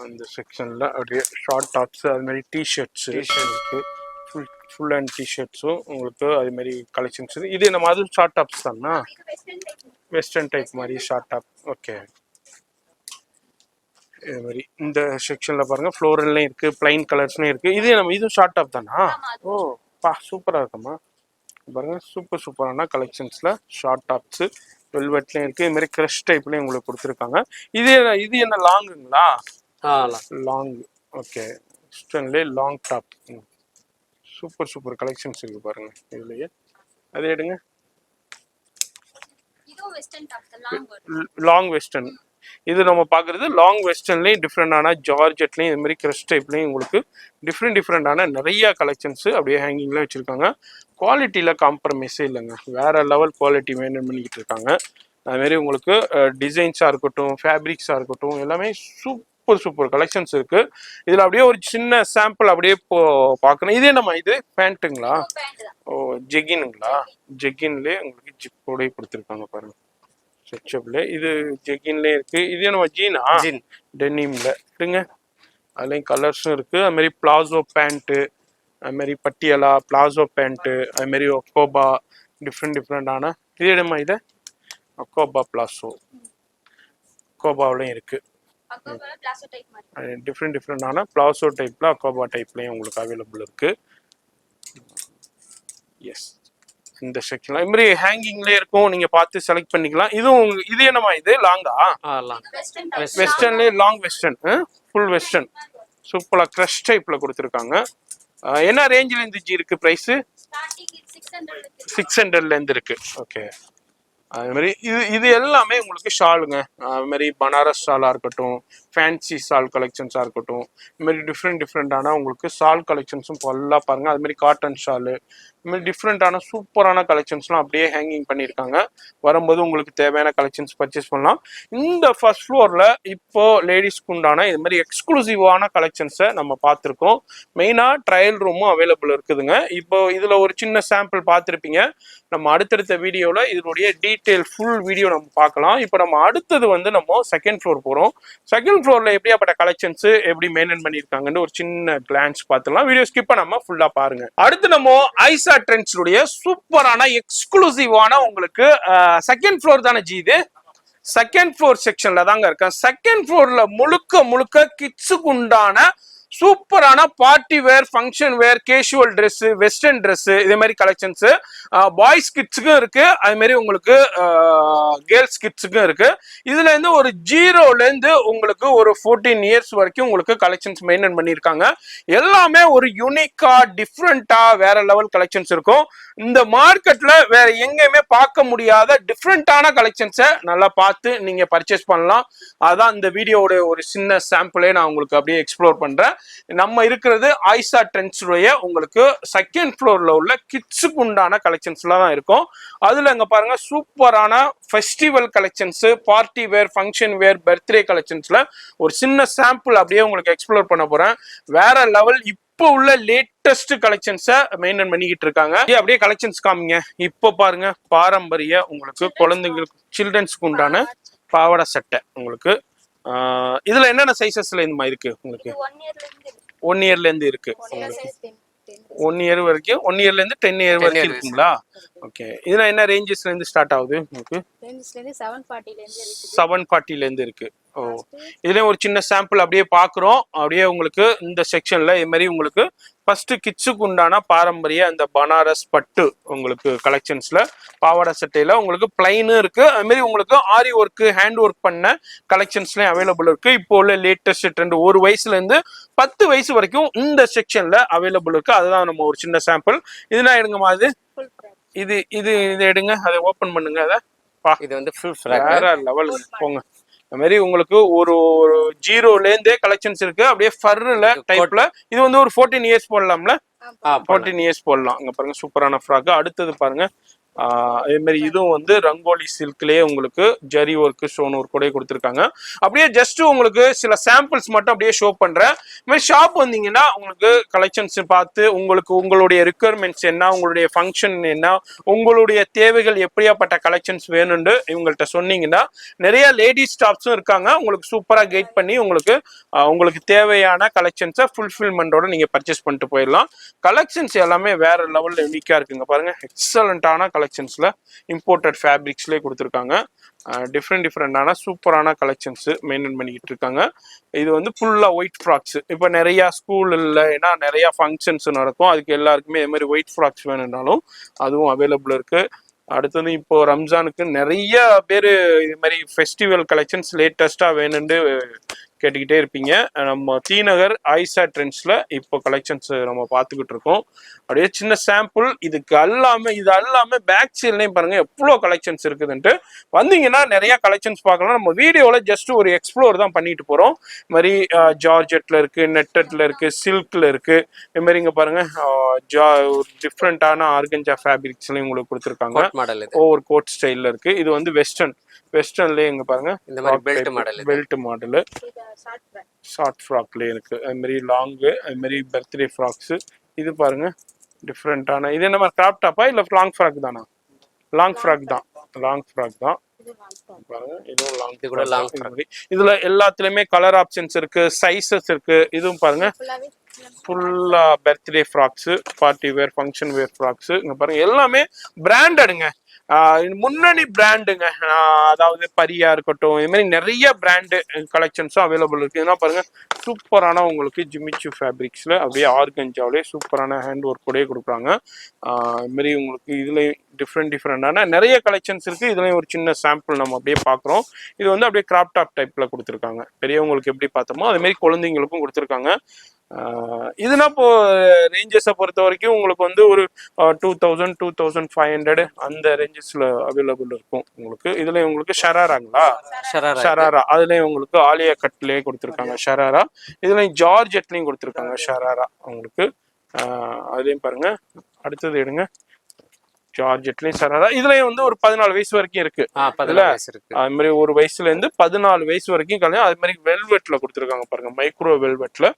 [SPEAKER 1] இந்த செக்ஷன்ல அப்படியே ஷார்ட் டாப்ஸ் அது மாதிரி டிஷர்ட்ஸ் இருக்கு. ஃபுல் அண்ட் டிஷர்ட்ஸும் உங்களுக்கு அது மாதிரி கலெக்ஷன்ஸ். இது நம்ம அது ஷார்ட் டாப்ஸ் தானா, வெஸ்டர்ன் டைப் மாதிரி ஷார்ட் டாப். ஓகே இது மாதிரி இந்த செக்ஷன்ல பாருங்க ஃப்ளோரல்லையும் இருக்கு, பிளைன் கலர்ஸ்லையும் இருக்கு. இதே நம்ம இதுவும் ஷார்ட் டாப் தானா? ஓ பா சூப்பரா இருக்குமா பாருங்க. சூப்பரான கலெக்ஷன்ஸ்ல ஷார்ட் டாப்ஸ் வெல்வெட்லயும் இருக்கு. இது மாதிரி கிரஷ் டைப்லயும் உங்களுக்கு கொடுத்துருக்காங்க. இது என்ன லாங்குங்களா? லாங். ஓகே வெஸ்டர்ன்லேயே லாங் டாப். சூப்பர் கலெக்ஷன்ஸ் இருக்கு பாருங்க இதுலயே. அதே எடுங்க. Long western. இது நம்ம பார்க்குறது லாங் வெஸ்டர்ன்லேயும் டிஃப்ரெண்டான ஜார்ஜெட்லையும் இது மாதிரி கிரஷ் டைப்லையும் உங்களுக்கு டிஃப்ரெண்டான நிறைய கலெக்ஷன்ஸு அப்படியே ஹேங்கிங்கில் வச்சுருக்காங்க. குவாலிட்டியில் காம்ப்ரமைஸே இல்லைங்க. வேறு லெவல் குவாலிட்டி மெயின்டைன் பண்ணிக்கிட்டு இருக்காங்க. அதுமாரி உங்களுக்கு டிசைன்ஸாக இருக்கட்டும், ஃபேப்ரிக்ஸாக இருக்கட்டும், எல்லாமே சூப்பர் கலெக்ஷன்ஸ் இருக்குது. இதில் அப்படியே ஒரு சின்ன சாம்பிள் அப்படியே பார்க்கணும். இதே நம்ம இது பேண்ட்டுங்களா? ஓ ஜெகினுங்களா? ஜெகின்லேயே உங்களுக்கு ஜிப்போடய கொடுத்துருக்காங்க பாருங்கள். ஸ்ட்ரெச்சபிள். இது ஜெகின்லேயே இருக்கு. இதே நம்ம ஜீனா டெனிம்ல இருக்குங்க. அதுலேயும் கலர்ஸும் இருக்கு. அது மாதிரி பிளாசோ பேண்ட்டு, அது மாதிரி பட்டியலா பிளாசோ பேண்ட்டு, அது மாதிரி ஒக்கோபா டிஃப்ரெண்டான. இது இடமா இதை ஒக்கோபா பிளாசோ ஒக்கோபாவிலையும் இருக்கு. டிஃப்ரெண்டான பிளாசோ டைப்ல அக்கோபா டைப்லையும் உங்களுக்கு அவைலபிள் இருக்கு. எஸ் இந்த செக்ஷன்ல இது மாதிரி ஹேங்கிங்லேயே இருக்கும். நீங்க பார்த்து செலக்ட் பண்ணிக்கலாம். இதுவும் இது என்னமா இது லாங்கா? வெஸ்டர்ன்லேயே லாங் வெஸ்டர்ன், ஃபுல் வெஸ்டர்ன் சூப்பரா கிரஷ் டைப்ல கொடுத்துருக்காங்க. என்ன ரேஞ்சில இருந்து இருக்கு பிரைஸ்? 600ல இருந்து இருக்கு. ஓகே அது மாதிரி இது எல்லாமே உங்களுக்கு ஷாலுங்க. அது மாதிரி பனாரஸ் ஷாலாக இருக்கட்டும், ஃபேன்சி ஷால் கலெக்ஷன்ஸாக இருக்கட்டும், இது மாதிரி டிஃப்ரெண்டான உங்களுக்கு ஷால் கலெக்ஷன்ஸும் ஃபுல்லாக பாருங்கள். அது மாதிரி காட்டன் ஷாலு, இது மாதிரி டிஃப்ரெண்டான சூப்பரான கலெக்ஷன்ஸ்லாம் அப்படியே ஹேங்கிங் பண்ணியிருக்காங்க. வரும்போது உங்களுக்கு தேவையான கலெக்ஷன்ஸ் பர்ச்சேஸ் பண்ணலாம். இந்த ஃபர்ஸ்ட் ஃப்ளோரில் இப்போ லேடிஸ்க்கு உண்டான இது மாதிரி எக்ஸ்க்ளூசிவான கலெக்ஷன்ஸை நம்ம பார்த்துருக்கோம். மெயினாக ட்ரையல் ரூமும் அவைலபிள் இருக்குதுங்க. இப்போ இதில் ஒரு சின்ன சாம்பிள் பார்த்துருப்பீங்க. நம்ம அடுத்தடுத்த வீடியோவில் இதனுடைய டீட்டெயில் ஃபுல் வீடியோ நம்ம பார்க்கலாம். இப்போ நம்ம அடுத்தது வந்து நம்ம செகண்ட் ஃப்ளோர் போகிறோம். செகண்ட் ஃப்ளோரில் எப்படியாப்பட்ட கலெக்ஷன்ஸ் எப்படி மெயின்டைன் பண்ணியிருக்காங்கன்னு ஒரு சின்ன கிளான்ஸ் பார்த்துலாம். வீடியோ ஸ்கிப் பண்ணாம ஃபுல்லாக பாருங்க. அடுத்து நம்ம ஐசா ட்ரெண்ட்ஸுடைய சூப்பரான எக்ஸ்க்ளூசிவான உங்களுக்கு செகண்ட் ஃப்ளோர் தானே ஜி? இது செகண்ட் ஃப்ளோர் செக்ஷன்ல தாங்க இருக்கேன். செகண்ட் ஃப்ளோர்ல முழுக்க கிட்ஸுக்கு உண்டான சூப்பரான பார்ட்டி வேர், ஃபங்க்ஷன் வேர், கேஷுவல் ட்ரெஸ், வெஸ்டர்ன் ட்ரெஸ், இதே மாதிரி கலெக்ஷன்ஸ் பாய்ஸ் கிட்ஸுக்கும் இருக்கு. அது மாதிரி உங்களுக்கு கேர்ள்ஸ் கிட்ஸுக்கும் இருக்கு. இதுல இருந்து ஒரு 0ல இருந்து உங்களுக்கு ஒரு 14 இயர்ஸ் வரைக்கும் உங்களுக்கு கலெக்ஷன்ஸ் மெயின்டைன் பண்ணியிருக்காங்க. எல்லாமே ஒரு யூனிக்கா டிஃப்ரெண்டா வேற லெவல் கலெக்ஷன்ஸ் இருக்கும். இந்த மார்க்கெட்ல வேற எங்கேயுமே பார்க்க முடியாத டிஃப்ரெண்டான கலெக்ஷன்ஸை நல்லா பார்த்து நீங்க பர்ச்சேஸ் பண்ணலாம். அதான் இந்த வீடியோவோட ஒரு சின்ன சாம்பிளே நான் உங்களுக்கு அப்படியே எக்ஸ்ப்ளோர் பண்றேன். நம்ம இருக்கிறது ஐசா ட்ரெண்ட்ஸுடைய உங்களுக்கு செகண்ட் ஃப்ளோர்ல உள்ள கிட்ஸுக்கு உண்டான கலெக்ஷன்ஸ்லாம் தான் இருக்கும். அதுல இங்க பாருங்க சூப்பரான festival collections, party wear, function wear, birthday கலெக்ஷன்ஸ்ல ஒரு சின்ன சாம்பிள் அப்படியே உங்களுக்கு எக்ஸ்ப்ளோர் பண்ண போறேன். வேற லெவல் இப்போ உள்ள லேட்டஸ்ட் கலெக்ஷன்ஸை மெயின்டைன் பண்ணிக்கிட்டு இருக்காங்க. அப்படியே கலெக்ஷன்ஸ் காமிங்க. இப்போ பாருங்க பாரம்பரிய உங்களுக்கு குழந்தைங்களுக்கு சில்ட்ரன்ஸ்க்கு உண்டான பாவாடை சட்டை உங்களுக்கு. இதுல என்னென்ன சைசஸ்ல இந்த மாதிரி இருக்கு உங்களுக்கு? 1 இயர்ல இருந்து இருக்கு. 1 இயர் வரைக்கும், 1 இயர்ல இருந்து 10 இயர் வரைக்கும் இருக்குங்களா? ஓகே இதுல என்ன ரேஞ்சஸ்ல இருந்து ஸ்டார்ட் ஆகுது உங்களுக்கு? 740ல இருந்து இருக்கு. ஓ, இதுலயும் ஒரு சின்ன சாம்பிள் அப்படியே பாக்குறோம். அப்படியே உங்களுக்கு இந்த செக்ஷன்ல இது மாதிரி உங்களுக்கு ஃபர்ஸ்ட் கிட்ஸுக்கு உண்டான பாரம்பரிய அந்த பனாரஸ் பட்டு உங்களுக்கு கலெக்ஷன்ஸ்ல பாவாடை சட்டையில உங்களுக்கு பிளைனும் இருக்கு. அது மாதிரி உங்களுக்கு ஆரி ஒர்க் ஹேண்ட் ஒர்க் பண்ண கலெக்ஷன்ஸ்லயும் அவைலபிள் இருக்கு. இப்போ உள்ள லேட்டஸ்ட் ட்ரெண்ட் 1 வயசுல இருந்து 10 வயசு வரைக்கும் இந்த செக்ஷன்ல அவைலபிள் இருக்கு. அதுதான் நம்ம ஒரு சின்ன சாம்பிள். இதெல்லாம் எடுங்கம்மா. இது இது இது எடுங்க, அதை ஓபன் பண்ணுங்க. அதை
[SPEAKER 2] இது வந்து ஃபுல்
[SPEAKER 1] வேற லெவல் போங்க. அது மாதிரி உங்களுக்கு ஒரு 0ல இருந்தே கலெக்ஷன்ஸ் இருக்கு. அப்படியே ஃபர்ல டைப்ல இது வந்து ஒரு 14 இயர்ஸ் போடலாம்ல. 14 இயர்ஸ் போடலாம். அங்க பாருங்க சூப்பரான ஃப்ராக். அடுத்தது பாருங்க அதே மாதிரி இதுவும் வந்து ரங்கோலி சில்க்லயே உங்களுக்கு ஜரி ஒர்க் ஸ்டோன் ஒர்க் கூட கொடுத்துருக்காங்க. அப்படியே ஜஸ்ட் உங்களுக்கு சில சாம்பிள்ஸ் மட்டும் அப்படியே ஷோ பண்றேன். இது மாதிரி ஷாப் வந்தீங்கன்னா உங்களுக்கு கலெக்ஷன்ஸ் பார்த்து உங்களுக்கு உங்களுடைய ரிக்குவயர்மெண்ட்ஸ் என்ன, உங்களுடைய ஃபங்க்ஷன் என்ன, உங்களுடைய தேவைகள் எப்படியாப்பட்ட கலெக்ஷன்ஸ் வேணும்னு இவங்கள்ட்ட சொன்னீங்கன்னா நிறைய லேடிஸ் ஸ்டாஃப்ஸும் இருக்காங்க. உங்களுக்கு சூப்பரா கைட் பண்ணி உங்களுக்கு தேவையான கலெக்ஷன்ஸை ஃபுல்ஃபில்மெண்டோட நீங்க பர்ச்சேஸ் பண்ணிட்டு போயிடலாம். கலெக்ஷன்ஸ் எல்லாமே வேற லெவல்ல யூனிக்கா இருக்குங்க. பாருங்க எக்ஸலண்டான கலெக்ஷன்ஸ்ல இம்போர்ட்டட் ஃபேப்ரிக்ஸ்லேயே கொடுத்துருக்காங்க. டிஃப்ரெண்டான சூப்பரான கலெக்ஷன்ஸ் மெயின்டைன் பண்ணிக்கிட்டு இருக்காங்க. இது வந்து ஃபுல்லா ஒயிட் ஃப்ராக்ஸ். இப்போ நிறைய ஸ்கூல்ல ஏன்னா நிறைய ஃபங்க்ஷன்ஸ் நடக்கும். அதுக்கு எல்லாருக்குமே இது மாதிரி ஒயிட் ஃப்ராக்ஸ் வேணும்னாலும் அதுவும் அவைலபிள் இருக்கு. அடுத்தது இப்போ ரம்ஜானுக்கு நிறைய பேர் இது மாதிரி ஃபெஸ்டிவல் கலெக்ஷன்ஸ் லேட்டஸ்டா வேணும்னு கேட்டுக்கிட்டே இருப்பீங்க. நம்ம தீநகர் ஆயிஷா ட்ரெண்ட்ஸ்ல இப்போ கலெக்ஷன்ஸ் நம்ம பார்த்துக்கிட்டு இருக்கோம். அப்படியே சின்ன சாம்பிள். இது அல்லாம பேக் சைட்லையும் பாருங்க எவ்வளோ கலெக்ஷன்ஸ் இருக்குதுன்ட்டு. வந்தீங்கன்னா நிறைய கலெக்ஷன்ஸ் பார்க்கலாம். நம்ம வீடியோல ஜஸ்ட் ஒரு எக்ஸ்ப்ளோர் தான் பண்ணிட்டு போறோம். இது மாதிரி ஜார்ஜெட்ல இருக்கு, நெட்டட்ல இருக்கு, சில்க்ல இருக்கு. இது மாதிரி இங்க பாருங்க டிஃப்ரெண்டான ஆர்கன்ஜா ஃபேப்ரிக்ஸ்லயும் உங்களுக்கு கொடுத்துருக்காங்க. ஓவர் கோட் ஸ்டைல்ல இருக்கு. இது வந்து வெஸ்டர்ன்லயே இங்க பாருங்க
[SPEAKER 2] இந்த மாதிரி
[SPEAKER 1] பெல்ட் மாடல் ஷார்ட் ஃப்ராக்லயே இருக்கு. அது மாதிரி லாங்கு, அது மாதிரி பர்த்டே ஃப்ராக்ஸ். இது பாருங்க டிஃப்ரெண்டான. இது என்ன மாதிரி கிராப் டாப்பா இல்ல லாங் ஃப்ராக் தானா? லாங் ஃப்ராக் தான். பாருங்க இதுவும் லாங். இதுல எல்லாத்துலயுமே கலர் ஆப்ஷன்ஸ் இருக்கு, சைசஸ் இருக்கு. இதுவும் பாருங்க ஃபுல்லா birthday frocks, party wear, function wear frocks. இங்க பாருங்க எல்லாமே பிராண்டடுங்க. முன்னணி பிராண்டுங்க. அதாவது பரியா இருக்கட்டும், இது மாதிரி நிறைய பிராண்டு கலெக்ஷன்ஸும் அவைலபிள் இருக்கு. இதெல்லாம் பாருங்க சூப்பரான உங்களுக்கு ஜிமிச்சு ஃபேப்ரிக்ஸ்ல அப்படியே ஆர்கன்ஜாவிலே சூப்பரான ஹேண்ட் ஒர்க் கூட கொடுக்குறாங்க. இது மாதிரி உங்களுக்கு இதுலயும் டிஃப்ரெண்டான நிறைய கலெக்ஷன்ஸ் இருக்கு. இதுலயும் ஒரு சின்ன சாம்பிள் நம்ம அப்படியே பாக்குறோம். இது வந்து அப்படியே கிராப் டாப் டைப்ல கொடுத்துருக்காங்க. பெரியவங்களுக்கு எப்படி பார்த்தோமோ அது மாதிரி குழந்தைங்களுக்கும் கொடுத்துருக்காங்க. இதுனா இப்போ ரேஞ்சஸை பொறுத்த வரைக்கும் உங்களுக்கு வந்து ஒரு 2000 2500 அந்த ரேஞ்சஸ்ல அவைலபிள் இருக்கும் உங்களுக்கு. இதுல உங்களுக்கு ஷராரா அதுலயும் உங்களுக்கு ஆலியா கட்லயே கொடுத்துருக்காங்க ஷராரா. இதுலயும் ஜார்ஜெட்லயும் கொடுத்துருக்காங்க ஷராரா உங்களுக்கு. அதுலயும் பாருங்க. அடுத்தது எடுங்க. ஜார்ஜெட்லயும் ஷராரா. இதுலயும் வந்து ஒரு 14 வயசு வரைக்கும் இருக்கு. அது மாதிரி 1 வயசுல இருந்து 14 வயசு வரைக்கும் அது மாதிரி வெல்வெட்ல கொடுத்துருக்காங்க. பாருங்க மைக்ரோ வெல்வெட்ல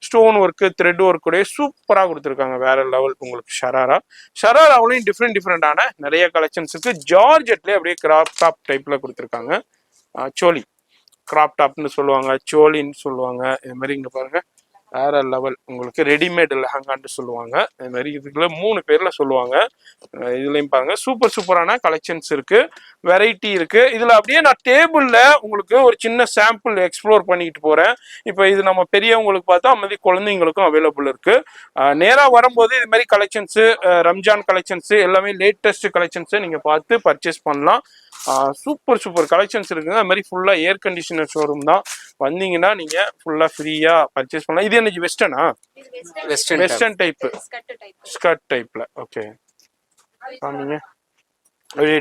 [SPEAKER 1] ஸ்டோன் ஒர்க், த்ரெட் ஒர்க் கூட சூப்பரா கொடுத்துருக்காங்க. வேற லெவல் உங்களுக்கு ஷராராவிலையும் டிஃப்ரெண்டான நிறைய கலெக்ஷன்ஸ் இருக்கு. ஜார்ஜெட்லயே அப்படியே கிராப் டாப் டைப்ல கொடுத்துருக்காங்க. சோலி கிராப் டாப்னு சொல்லுவாங்க, சோலின்னு சொல்லுவாங்க. இது மாதிரி இங்க பாருங்க வேற லெவல் உங்களுக்கு ரெடிமேட் லெஹங்கான்னு சொல்லுவாங்க. இது மாதிரி இதுக்குள்ள 3 பேர்ல சொல்லுவாங்க. இதுலயும் பாருங்க சூப்பரான கலெக்ஷன்ஸ் இருக்கு, வெரைட்டி இருக்கு. இதுல அப்படியே நான் டேபிள்ல உங்களுக்கு ஒரு சின்ன சாம்பிள் எக்ஸ்ப்ளோர் பண்ணிட்டு போறேன். இப்போ இது நம்ம பெரியவங்களுக்கு பார்த்தா மாதிரி குழந்தைங்களுக்கும் அவைலபிள் இருக்கு. நேரா வரும்போது இது மாதிரி கலெக்ஷன்ஸ், ரம்ஜான் கலெக்ஷன்ஸ் எல்லாமே லேட்டஸ்ட் கலெக்ஷன்ஸ் நீங்க பார்த்து பர்ச்சேஸ் பண்ணலாம். சூப்பர் கலெக்ஷன்ஸ் இருக்குங்க. அது மாதிரி ஃபுல்லா ஏர் கண்டிஷனர் ஷோரூம் தான். வந்தீங்கன்னா நீங்க ஃபுல்லா ஃப்ரீயா பர்ச்சேஸ் பண்ணலாம். இது என்ன வெஸ்டர்னா? வெஸ்டர்ன் டைப் ஸ்கர்ட் டைப்ல. ஓகே பாருங்க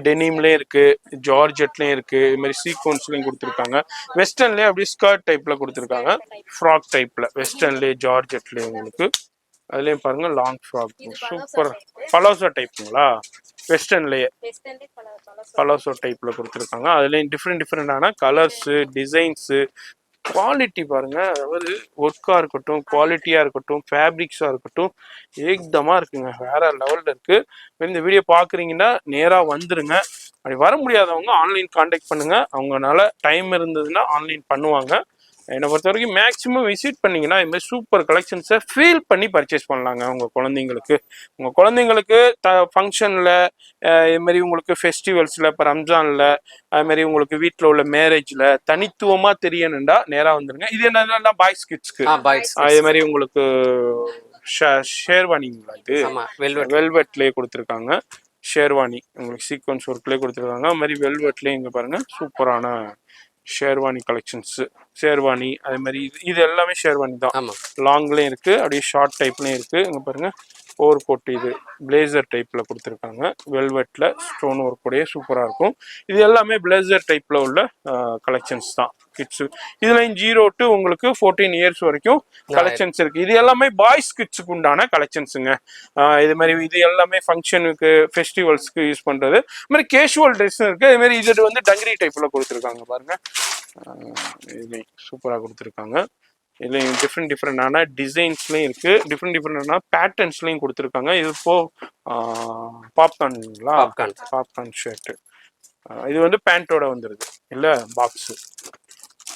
[SPEAKER 1] டெனிம்லயும் இருக்கு, ஜார்ஜெட்லயும் இருக்கு, இது மாதிரி சீக்வன்ஸ்லயும் கொடுத்துருக்காங்க. வெஸ்டர்ன்லயே அப்படியே ஸ்கர்ட் டைப்ல கொடுத்துருக்காங்க. ஃப்ராக் டைப்ல வெஸ்டர்ன்லயே ஜார்ஜெட்லயும் உங்களுக்கு. அதுலயும் பாருங்க லாங் ஃப்ராக் சூப்பர் பலோசோ டைப்புங்களா? வெஸ்டர்ன்லயே பலோசோ டைப்ல கொடுத்துருக்காங்க. அதுலயும் டிஃப்ரெண்டான கலர்ஸ், டிசைன்ஸ், குவாலிட்டி பாருங்க. அதாவது ஒர்க்கா இருக்கட்டும், குவாலிட்டியா இருக்கட்டும், ஃபேப்ரிக்ஸா இருக்கட்டும், ஏக்தமா இருக்குங்க. வேற லெவல்ல இருக்கு. இந்த வீடியோ பாக்குறீங்கன்னா நேரா வந்துருங்க. அப்படி வர முடியாதவங்க ஆன்லைன் கான்டாக்ட் பண்ணுங்க. அவங்கனால டைம் இருந்ததுன்னா ஆன்லைன் பண்ணுவாங்க. என்னை பொறுத்த வரைக்கும் மேக்ஸிமம் விசிட் பண்ணிங்கன்னா இதுமாதிரி சூப்பர் கலெக்ஷன்ஸை ஃபீல் பண்ணி பர்ச்சேஸ் பண்ணலாங்க உங்கள் குழந்தைங்களுக்கு ஃபங்க்ஷனில் இதுமாரி உங்களுக்கு ஃபெஸ்டிவல்ஸில் இப்போ ரம்ஜானில் அதுமாரி உங்களுக்கு வீட்டில் உள்ள மேரேஜில் தனித்துவமாக தெரியணுண்டா நேராக வந்துடுங்க. இது என்னன்னா பாய்ஸ் கிட்ஸ்க்கு இது மாதிரி உங்களுக்கு ஷேர்வானிங்களா இது வெல்வெட்லேயே கொடுத்துருக்காங்க. ஷேர்வானி உங்களுக்கு சீக்வன்ஸ் ஒர்க்லேயே கொடுத்துருக்காங்க. அது மாதிரி வெல்வெட்லேயே இங்கே பாருங்கள் சூப்பரான ஷேர்வானி கலெக்ஷன்ஸ். ஷேர்வானி அதே மாதிரி இது எல்லாமே ஷேர்வானி தான். லாங்லேயும் இருக்குது, அப்படியே ஷார்ட் டைப்லேயும் இருக்குது. இங்கே பாருங்கள் ஓவர் கோட் இது பிளேசர் டைப்பில் கொடுத்துருக்காங்க. வெல்வெட்டில் ஸ்டோன் ஒர்க் உடைய சூப்பராக இருக்கும். இது எல்லாமே பிளேசர் டைப்பில் உள்ள கலெக்ஷன்ஸ் தான் கிட்ஸு. இதுலையும் 0 to உங்களுக்கு 14 years வரைக்கும் கலெக்ஷன்ஸ் இருக்குது. இது எல்லாமே பாய்ஸ் கிட்ஸுக்கு உண்டான கலெக்ஷன்ஸுங்க. இது மாதிரி இது எல்லாமே ஃபங்க்ஷனுக்கு ஃபெஸ்டிவல்ஸ்க்கு யூஸ் பண்ணுறது. இது மாதிரி கேஷுவல் ட்ரெஸ்ஸும் இருக்குது. இதுமாரி இது வந்து டங்கரி டைப்பில் கொடுத்துருக்காங்க பாருங்கள். இதுலேயும் சூப்பராக கொடுத்துருக்காங்க. இதுலேயும் டிஃப்ரெண்டான டிசைன்ஸ்லையும் இருக்குது, டிஃப்ரெண்டான பேட்டர்ன்ஸ்லையும் கொடுத்துருக்காங்க. இது இப்போ பாப்கார்ன்ங்களா, பாப்கார்ன் ஷர்ட்டு. இது வந்து பேண்ட்டோட வந்துடுது இல்லை பாக்ஸு.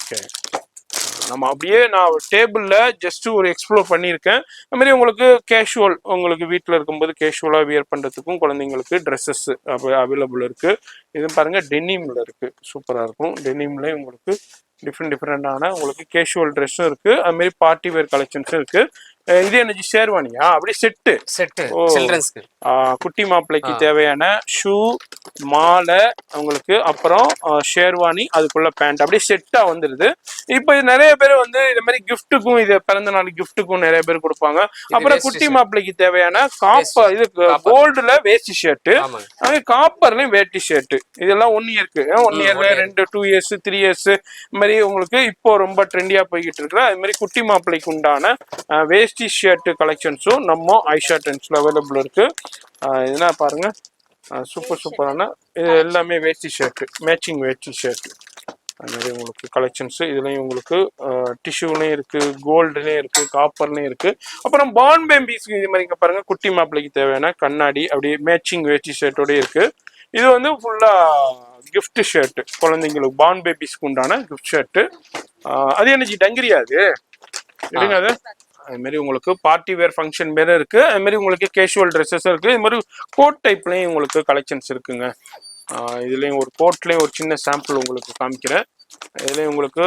[SPEAKER 1] ஓகே, நம்ம அப்படியே நான் டேபிளில் ஜஸ்ட்டு ஒரு எக்ஸ்ப்ளோர் பண்ணியிருக்கேன். அதுமாரி உங்களுக்கு கேஷுவல், உங்களுக்கு வீட்டில் இருக்கும்போது கேஷுவலாக வியர் பண்ணுறதுக்கும் குழந்தைங்களுக்கு ட்ரெஸ்ஸஸ் அவைலபிள் இருக்குது. இது பாருங்கள் டெனிமில் இருக்குது, சூப்பராக இருக்கும். டெனிம்லேயே உங்களுக்கு டிஃப்ரெண்டான உங்களுக்கு கேஷுவல் ட்ரெஸ்ஸும் இருக்குது, அதுமாரி பார்ட்டி வேர் கலெக்ஷன்ஸும் இருக்குது. இது என்ன ஷேர்வானியா? அப்படியே செட்டு. ஓ, குட்டி மாப்பிள்ளைக்கு தேவையான ஷூ, மாலை உங்களுக்கு, அப்புறம் ஷேர்வானி, அதுக்குள்ள பேண்ட், அப்படியே செட்டா வந்துருது. இப்போ நிறைய பேர் வந்து இந்த மாதிரி கிஃப்ட்டுக்கும், இது பிறந்த நாள் கிஃப்ட்டுக்கும் நிறைய பேர் கொடுப்பாங்க. அப்புறம் குட்டி மாப்பிள்ளைக்கு தேவையான காப்பர், இது கோல்டுல வேஷ்டி ஷர்ட்டு, காப்பர்லயும் வேட்டி ஷர்ட்டு. இதெல்லாம் 1 yearக்கு, 1 yearல 2 years 3 years மாதிரி உங்களுக்கு இப்போ ரொம்ப ட்ரெண்டியா போய்கிட்டு இருக்கிற அது மாதிரி குட்டி மாப்பிள்ளைக்கு உண்டான வேஸ்ட் ஷர்ட் கலெக்ஷன்ஸும் நம்ம ஐஷா ட்ரெண்ட்ஸ்ல அவைலபிள் இருக்கு. என்ன பாருங்க சூப்பரான இது எல்லாமே வேஷ்டி ஷர்ட், மேட்சிங் வேஷ்டி ஷர்ட். அது மாதிரி உங்களுக்கு கலெக்ஷன்ஸ் இதுலயும் உங்களுக்கு டிஷ்யூலையும் இருக்கு, கோல்டுலயும் இருக்கு, காப்பர்லயும் இருக்கு. அப்புறம் பார்ன் பேபிஸ்க்கு இது மாதிரி பாருங்க குட்டி மாப்பிள்ளைக்கு தேவையான கண்ணாடி அப்படியே மேட்சிங் வேஷ்டி ஷர்ட்டோட இருக்கு. இது வந்து ஃபுல்லா கிஃப்ட் ஷர்ட், குழந்தைங்களுக்கு பார்ன் பேபிஸ்க்கு உண்டான கிஃப்ட் ஷர்ட். அது என்ன டங்கரியா அது எடுங்க. அது அது மாதிரி உங்களுக்கு பார்ட்டி வேர் ஃபங்க்ஷன் வேற இருக்கு. அது மாதிரி உங்களுக்கு கேஷுவல் ட்ரெஸ்ஸஸ் இருக்கு. இது மாதிரி கோட் டைப்லயும் உங்களுக்கு கலெக்ஷன்ஸ் இருக்குங்க. இதுலயும் ஒரு கோட்லயும் ஒரு சின்ன சாம்பிள் உங்களுக்கு காமிக்கிறேன். இதுலயும் உங்களுக்கு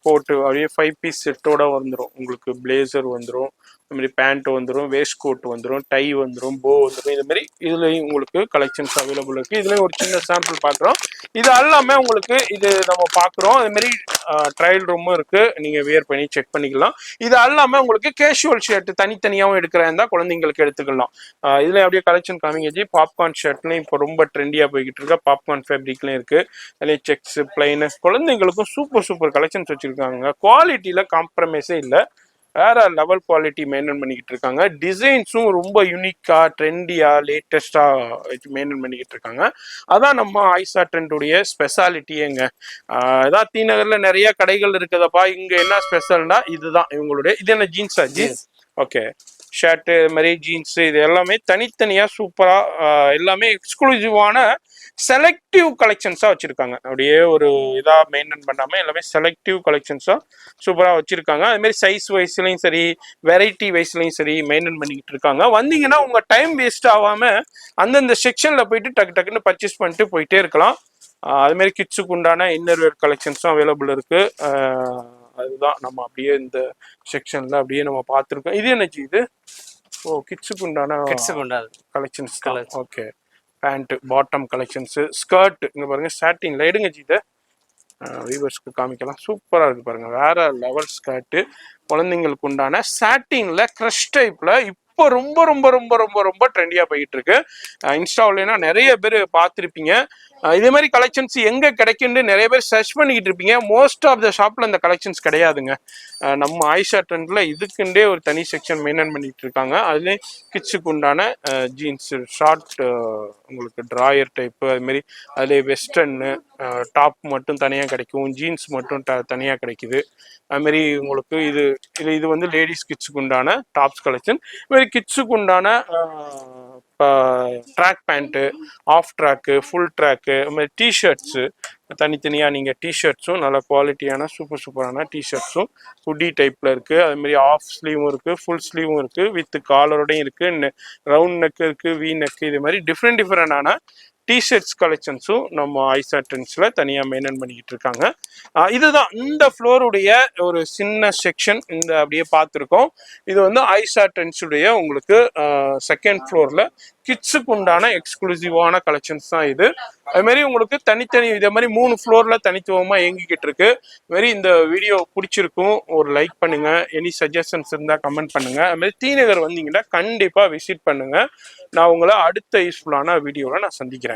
[SPEAKER 1] கோட்டு அப்படியே 5 piece செட்டோட வந்துடும். உங்களுக்கு பிளேசர் வந்துடும், இது மாதிரி பேண்ட் வந்துடும், வேஸ்ட் கோட் வந்துடும், டை வந்துடும், போ வந்துடும். இது மாதிரி இதுலயும் உங்களுக்கு கலெக்ஷன்ஸ் அவைலபிள் இருக்கு. இதுலயும் ஒரு சின்ன சாம்பிள் பார்க்குறோம். இது எல்லாமே உங்களுக்கு இது நம்ம பார்க்குறோம். அது மாதிரி ட்ரையல் ரூமும் இருக்கு, நீங்க வியர் பண்ணி செக் பண்ணிக்கலாம். இது எல்லாமே உங்களுக்கு கேஷுவல் ஷர்ட் தனித்தனியாகவும் எடுக்கிறதா குழந்தைங்களுக்கு எடுத்துக்கலாம். இதுல அப்படியே கலெக்ஷன் காமிங்கி. பாப்கார்ன் ஷர்ட்லையும் இப்போ ரொம்ப ட்ரெண்டியா போய்கிட்டு இருக்கா. பாப்கார்ன் ஃபேப்ரிக்லையும் இருக்கு, அதுலேயும் செக்ஸ் பிளைன். குழந்தைங்களுக்கும் சூப்பர் கலெக்ஷன்ஸ் வச்சிருக்காங்க. குவாலிட்டியில காம்ப்ரமைஸே இல்லை, வேற லெவல் குவாலிட்டி மெயின்டைன் பண்ணிக்கிட்டு இருக்காங்க. டிசைன்ஸும் ரொம்ப யூனிக்கா ட்ரெண்டியா லேட்டஸ்டா மெயின்டைன் பண்ணிக்கிட்டு இருக்காங்க. அதான் நம்ம ஐஷா ட்ரெண்டுடைய ஸ்பெஷாலிட்டியேங்க. அதான் டி நகர்ல நிறைய கடைகள் இருக்குதப்பா, இங்க என்ன ஸ்பெஷல்னா இதுதான் இவங்களுடைய. இது என்ன ஜீன்ஸா? ஜீன்ஸ். ஓகே, ஷர்ட்டு இது மாதிரி ஜீன்ஸ் இது எல்லாமே தனித்தனியா சூப்பரா எல்லாமே எக்ஸ்க்ளூசிவான செலக்டிவ் கலெக்ஷன்ஸா வச்சிருக்காங்க. அப்படியே ஒரு இதா மெயின்டைன் பண்ணாம எல்லாமே செலக்டிவ் கலெக்ஷன்ஸா சூப்பரா வச்சிருக்காங்க. அது மாதிரி சைஸ் வைஸ்லயும் சரி, வெரைட்டி வைஸ்லயும் சரி மெயின்டைன் பண்ணிக்கிட்டு இருக்காங்க. வந்தீங்கன்னா உங்க டைம் வேஸ்ட் ஆகாம அந்தந்த செக்ஷன்ல போயிட்டு டக்குன்னு பர்ச்சேஸ் பண்ணிட்டு போயிட்டே இருக்கலாம். அது மாதிரி கிட்ஸுக்கு உண்டான இன்னர்வேர் கலெக்ஷன்ஸும் அவைலபிள் இருக்கு. அதுதான் நம்ம அப்படியே இந்த செக்ஷன்ல அப்படியே நம்ம பார்த்துருக்கோம். இது என்னச்சு இது? ஓ, கிட்ஸுக்கு உண்டான collections. Okay, pant bottom collections, skirt. இங்க பாருங்க சாட்டின்ல எடுங்க இதை வீவர்ஸ்க்கு காமிக்கலாம். சூப்பரா இருக்கு பாருங்க, வேற லெவல் ஸ்கர்ட். குழந்தைங்களுக்கு உண்டான சாட்டின்ல கிரஷ் டைப்ல இப்போ ரொம்ப ட்ரெண்டியா போயிட்டு இருக்கு. இன்ஸ்டாவில்னா நிறைய பேர் பார்த்துருப்பீங்க. இதே மாதிரி கலெக்ஷன்ஸ் எங்க கிடைக்குன்னு நிறைய பேர் சர்ச் பண்ணிக்கிட்டு இருப்பீங்க. மோஸ்ட் ஆஃப் த ஷாப்ல இந்த கலெக்ஷன்ஸ் கிடையாதுங்க. நம்ம ஆயிஷா ட்ரெண்ட்ல இதுக்குண்டே ஒரு தனி செக்ஷன் மெயின்டைன் பண்ணிட்டு இருக்காங்க. அதுலேயும் கிட்ஸுக்கு உண்டான ஜீன்ஸ் ஷார்ட், உங்களுக்கு ட்ராயர் டைப்பு, அது மாதிரி அதுலேயே வெஸ்டர்னு டாப் மட்டும் தனியாக கிடைக்கும், ஜீன்ஸ் மட்டும் தனியாக கிடைக்குது. அதுமாரி உங்களுக்கு இது வந்து லேடிஸ் கிட்ஸுக்கு உண்டான டாப்ஸ் கலெக்ஷன். இதுமாதிரி கிட்ஸுக்கு உண்டான track pant, half track, full track, அது மாதிரி டிஷர்ட்ஸு, தனித்தனியாக நீங்கள் டிஷர்ட்ஸும் நல்ல குவாலிட்டியான சூப்பரான டிஷர்ட்ஸும் ஹுட்டி டைப்பில் இருக்குது. அதுமாரி ஆஃப் ஸ்லீவும் இருக்குது, ஃபுல் ஸ்லீவும் இருக்குது, வித் காலரோடையும் இருக்குது, ரவுண்ட் நெக் இருக்குது, வி நெக், இது மாதிரி டிஃப்ரெண்டான டிஷர்ட்ஸ் கலெக்ஷன்ஸும் நம்ம ஐஷா ட்ரெண்ட்ஸில் தனியாக மெயின்டைன் பண்ணிக்கிட்டு இருக்காங்க. இதுதான் இந்த ஃப்ளோருடைய ஒரு சின்ன செக்ஷன். இந்த அப்படியே பார்த்துருக்கோம். இது வந்து ஐஷா ட்ரெண்ட்ஸுடைய உங்களுக்கு செகண்ட் ஃப்ளோரில் கிட்ஸுக்கு உண்டான எக்ஸ்க்ளூசிவான கலெக்ஷன்ஸ் தான் இது. அதுமாரி உங்களுக்கு தனித்தனி இதே மாதிரி 3 ஃப்ளோரில் தனித்துவமாக இயங்கிக்கிட்டு இருக்கு. இதுமாரி இந்த வீடியோ பிடிச்சிருக்கும், ஒரு லைக் பண்ணுங்க, எனி சஜஷன்ஸ் இருந்தால் கமெண்ட் பண்ணுங்க. அதுமாதிரி டி நகர் வந்தீங்கன்னா கண்டிப்பாக விசிட் பண்ணுங்க. நான் உங்களை அடுத்த யூஸ்ஃபுல்லான வீடியோவில் நான் சந்திக்கிறேன்.